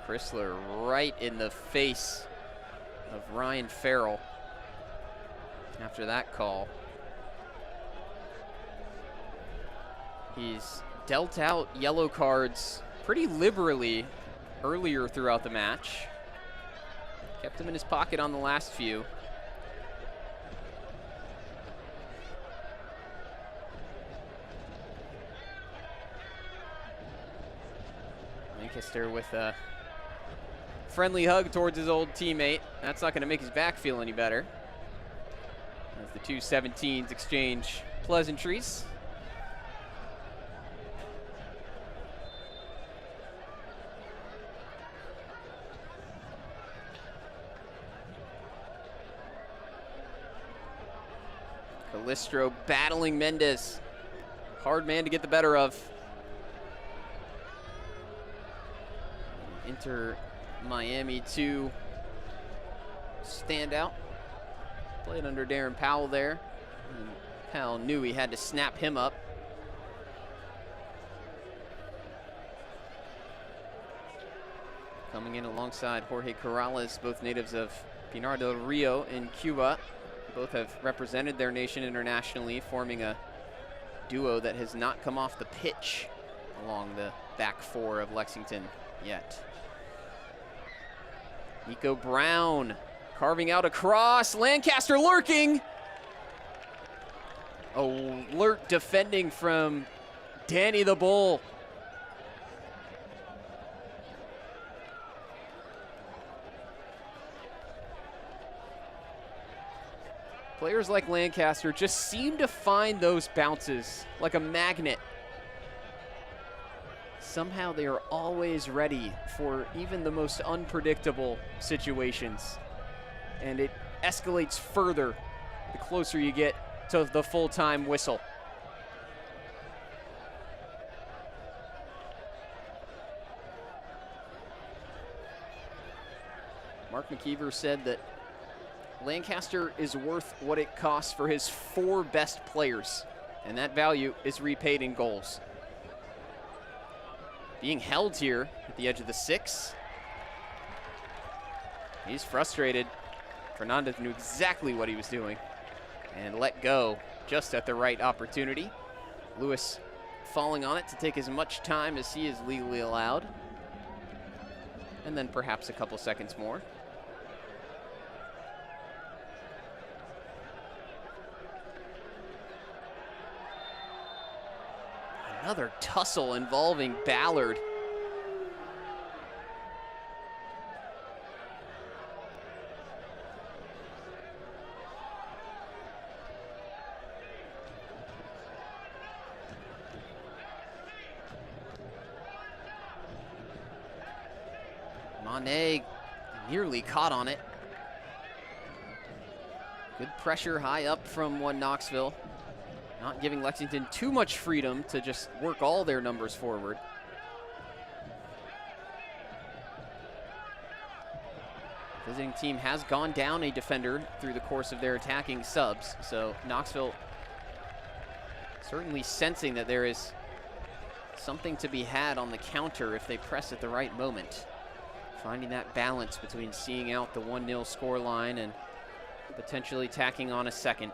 Chrysler right in the face of Ryan Farrell after that call. He's dealt out yellow cards pretty liberally earlier throughout the match. Kept him in his pocket on the last few. Lancaster with a friendly hug towards his old teammate. That's not going to make his back feel any better, as the two 17s exchange pleasantries. Listro battling Mendez. Hard man to get the better of. Inter Miami 2 standout. Played under Darren Powell there. And Powell knew he had to snap him up. Coming in alongside Jorge Corrales, both natives of Pinar del Rio in Cuba. Both have represented their nation internationally, forming a duo that has not come off the pitch along the back four of Lexington yet. Nico Brown carving out a cross. Lancaster lurking. Alert defending from Danny the Bull. Players like Lancaster just seem to find those bounces like a magnet. Somehow they are always ready for even the most unpredictable situations. And it escalates further the closer you get to the full-time whistle. Mark McKeever said that Lancaster is worth what it costs for his 4 best players, and that value is repaid in goals. Being held here at the edge of the 6. He's frustrated. Fernandez knew exactly what he was doing and let go just at the right opportunity. Lewis falling on it to take as much time as he is legally allowed, and then perhaps a couple seconds more. Another tussle involving Ballard. Monet nearly caught on it. Good pressure high up from one Knoxville. Not giving Lexington too much freedom to just work all their numbers forward. Visiting team has gone down a defender through the course of their attacking subs, so Knoxville certainly sensing that there is something to be had on the counter if they press at the right moment. Finding that balance between seeing out the 1-0 scoreline and potentially tacking on a second.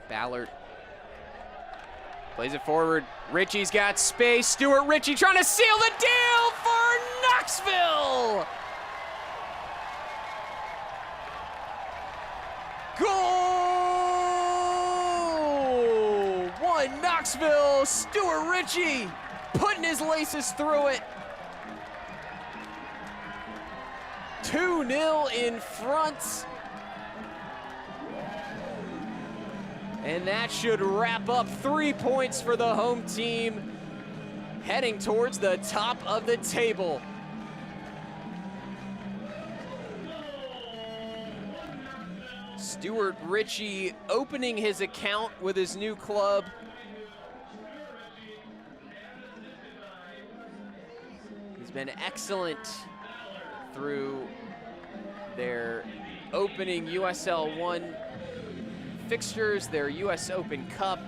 Ballard plays it forward. Ritchie's got space. Stuart Ritchie trying to seal the deal for Knoxville. Goal! 1 Knoxville. Stuart Ritchie putting his laces through it. 2-0 in front. And that should wrap up 3 points for the home team, heading towards the top of the table. Stuart Ritchie opening his account with his new club. He's been excellent through their opening USL 1 fixtures, their US Open Cup.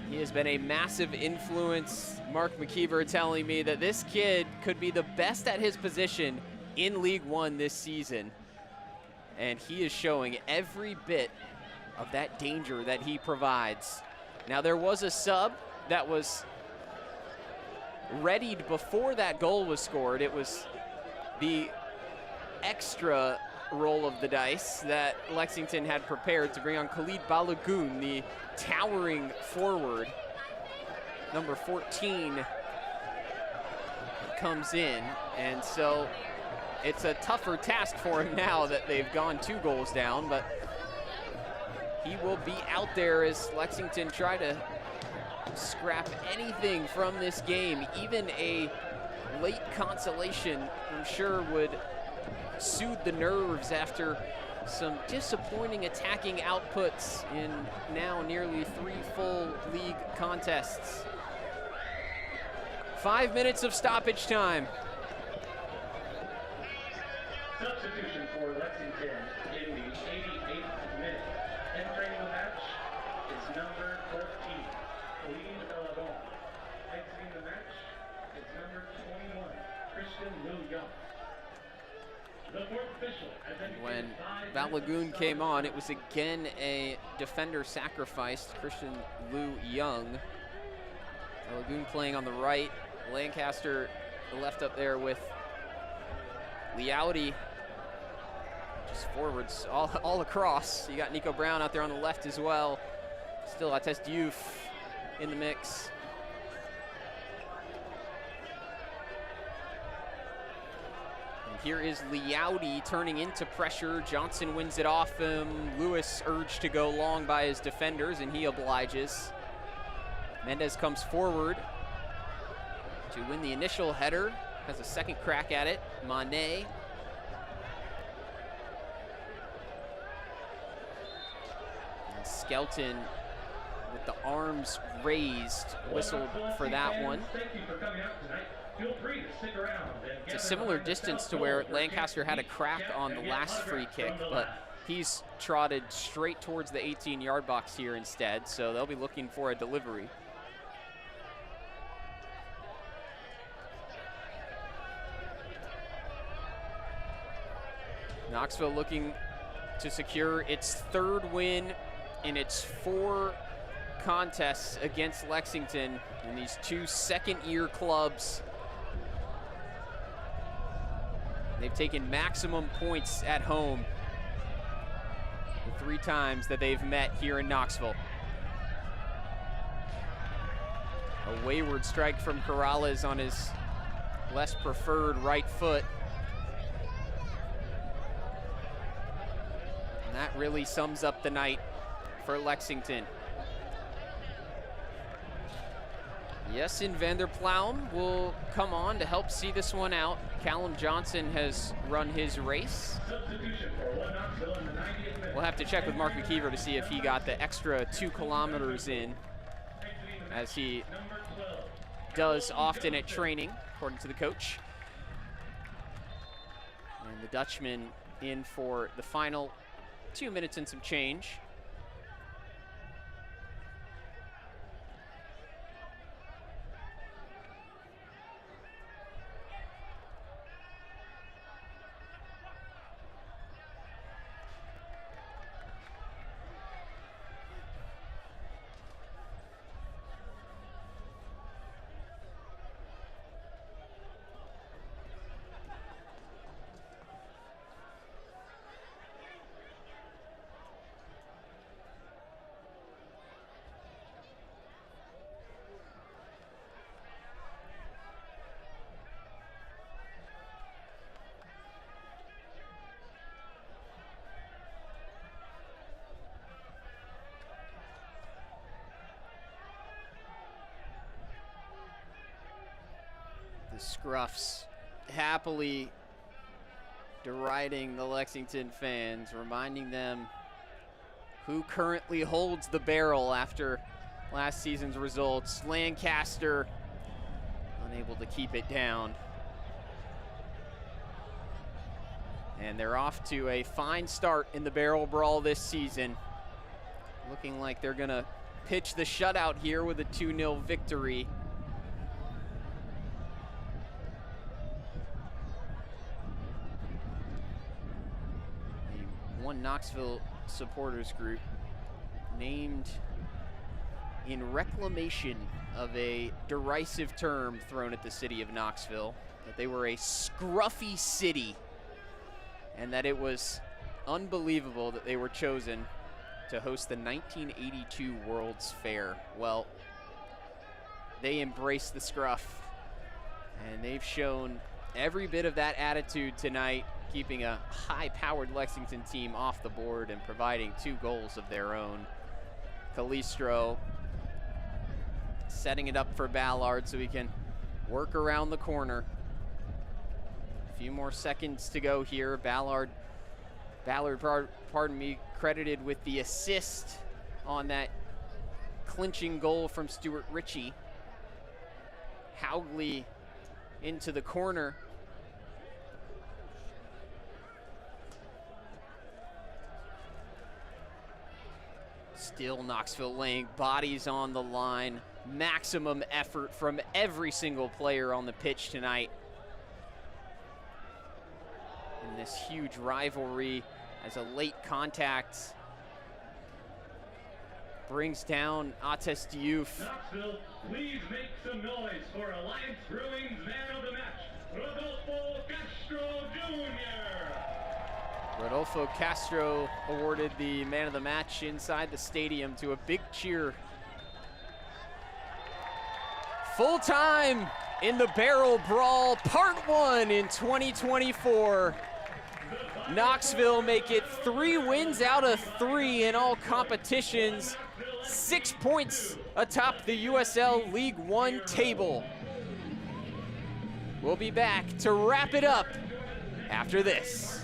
He has been a massive influence. Mark McKeever telling me that this kid could be the best at his position in League One this season. And he is showing every bit of that danger that he provides. Now there was a sub that was readied before that goal was scored. It was the extra roll of the dice that Lexington had prepared to bring on Khalid Balogun, the towering forward. Number 14 comes in, and so it's a tougher task for him now that they've gone 2 goals down, but he will be out there as Lexington try to scrap anything from this game. Even a late consolation, I'm sure, would soothe the nerves after some disappointing attacking outputs in now nearly 3 full league contests. 5 minutes of stoppage time. Substitution for Lexington in the 88th minute. Entering the match is number 14, Colleen Bellabon. Exiting the match is number 21, Christian Liu Young. The fourth official has When indicated 5 Balogun minutes of came on, it was again a defender sacrificed, Christian Liu Young. Balogun playing on the right, Lancaster left up there with Liaudi. Just forwards all across. You got Nico Brown out there on the left as well. Still Atest Youth in the mix. And here is Liaudi turning into pressure. Johnson wins it off him. Lewis urged to go long by his defenders, and he obliges. Mendez comes forward to win the initial header. Has a second crack at it. Manet. And Skelton with the arms raised, whistled for that one. Thank you for coming out tonight. Feel free to stick around. It's a similar distance to where Lancaster had a crack on the last free kick, but he's trotted straight towards the 18-yard box here instead, so they'll be looking for a delivery. Knoxville looking to secure its 3rd win in its 4 contests against Lexington, and these 2 second-year clubs. They've taken maximum points at home the 3 times that they've met here in Knoxville. A wayward strike from Corrales on his less preferred right foot. And that really sums up the night for Lexington. Jessen van der Plaum will come on to help see this one out. Callum Johnson has run his race. We'll have to check with Mark McKeever to see if he got the extra 2 kilometers in, as he does often at training, according to the coach. And the Dutchman in for the final 2 minutes and some change. The Scruffs happily deriding the Lexington fans, reminding them who currently holds the barrel after last season's results. Lancaster unable to keep it down. And they're off to a fine start in the barrel brawl this season. Looking like they're gonna pitch the shutout here with a 2-0 victory. One Knoxville supporters group named in reclamation of a derisive term thrown at the city of Knoxville, that they were a scruffy city, and that it was unbelievable that they were chosen to host the 1982 World's Fair. Well, they embraced the scruff, and they've shown every bit of that attitude tonight, keeping a high-powered Lexington team off the board and providing 2 goals of their own. Calistro setting it up for Ballard so he can work around the corner. A few more seconds to go here. Ballard, pardon me, credited with the assist on that clinching goal from Stuart Ritchie. Haugley into the corner. Still Knoxville laying bodies on the line. Maximum effort from every single player on the pitch tonight in this huge rivalry, as a late contact brings down Ates Diouf. Knoxville, please make some noise for Alliance Brewing's man of the match, Rodolfo Castro Jr. Rodolfo Castro awarded the man of the match inside the stadium to a big cheer. Full time in the Barrel Brawl, Part 1 in 2024. Knoxville make it 3 wins out of 3 in all competitions, 6 points atop the USL League One table. We'll be back to wrap it up after this.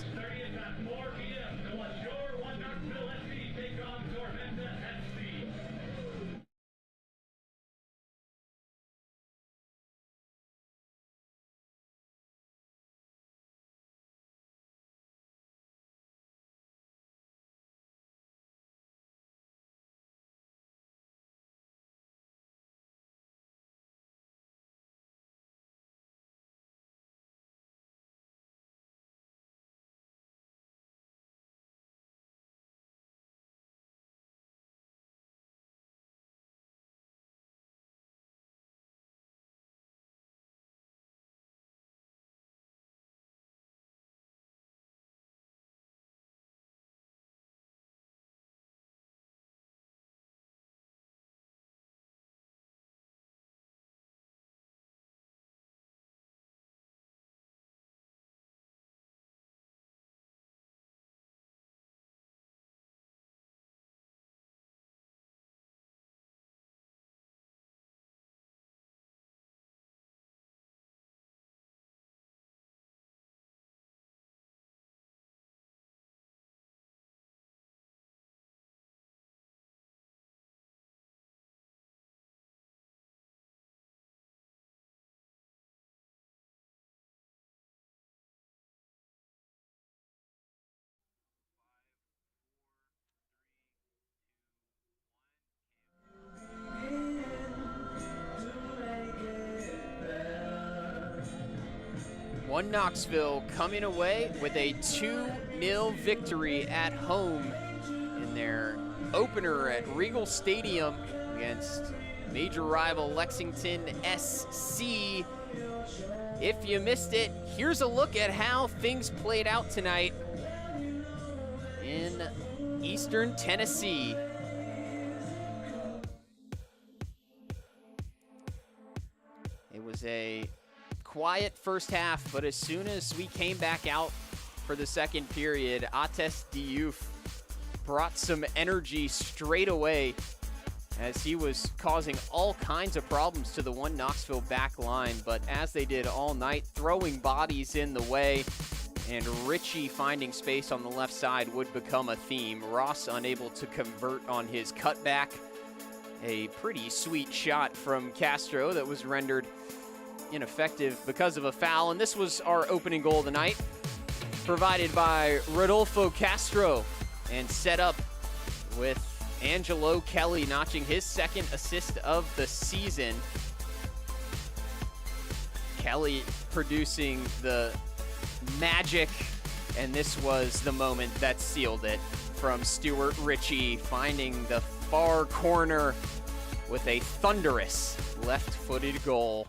One Knoxville coming away with a 2-0 victory at home in their opener at Regal Stadium against major rival Lexington SC. If you missed it, here's a look at how things played out tonight in Eastern Tennessee. It was a quiet first half, but as soon as we came back out for the second period, Ates Diouf brought some energy straight away as he was causing all kinds of problems to the One Knoxville back line. But as they did all night, throwing bodies in the way, and Ritchie finding space on the left side would become a theme. Ross unable to convert on his cutback. A pretty sweet shot from Castro that was rendered ineffective because of a foul, and this was our opening goal of the night, provided by Rodolfo Castro, and set up with Angelo Kelly notching his second assist of the season. Kelly producing the magic, and this was the moment that sealed it from Stuart Ritchie, finding the far corner with a thunderous left-footed goal.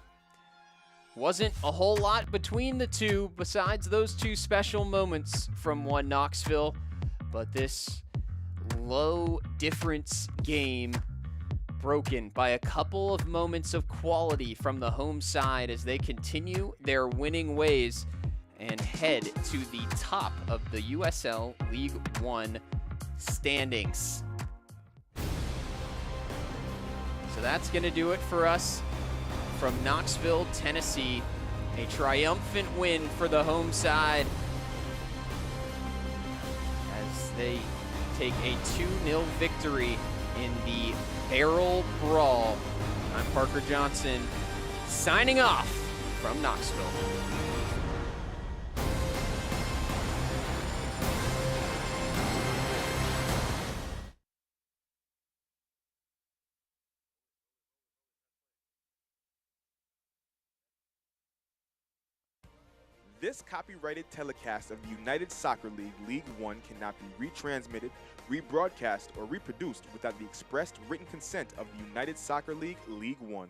Wasn't a whole lot between the two besides those two special moments from one Knoxville, but this low difference game broken by a couple of moments of quality from the home side as they continue their winning ways and head to the top of the USL League One standings. So that's going to do it for us from Knoxville, Tennessee. A triumphant win for the home side as they take a 2-0 victory in the Barrel Brawl. I'm Parker Johnson, signing off from Knoxville. This copyrighted telecast of the United Soccer League League One cannot be retransmitted, rebroadcast, or reproduced without the expressed written consent of the United Soccer League League One.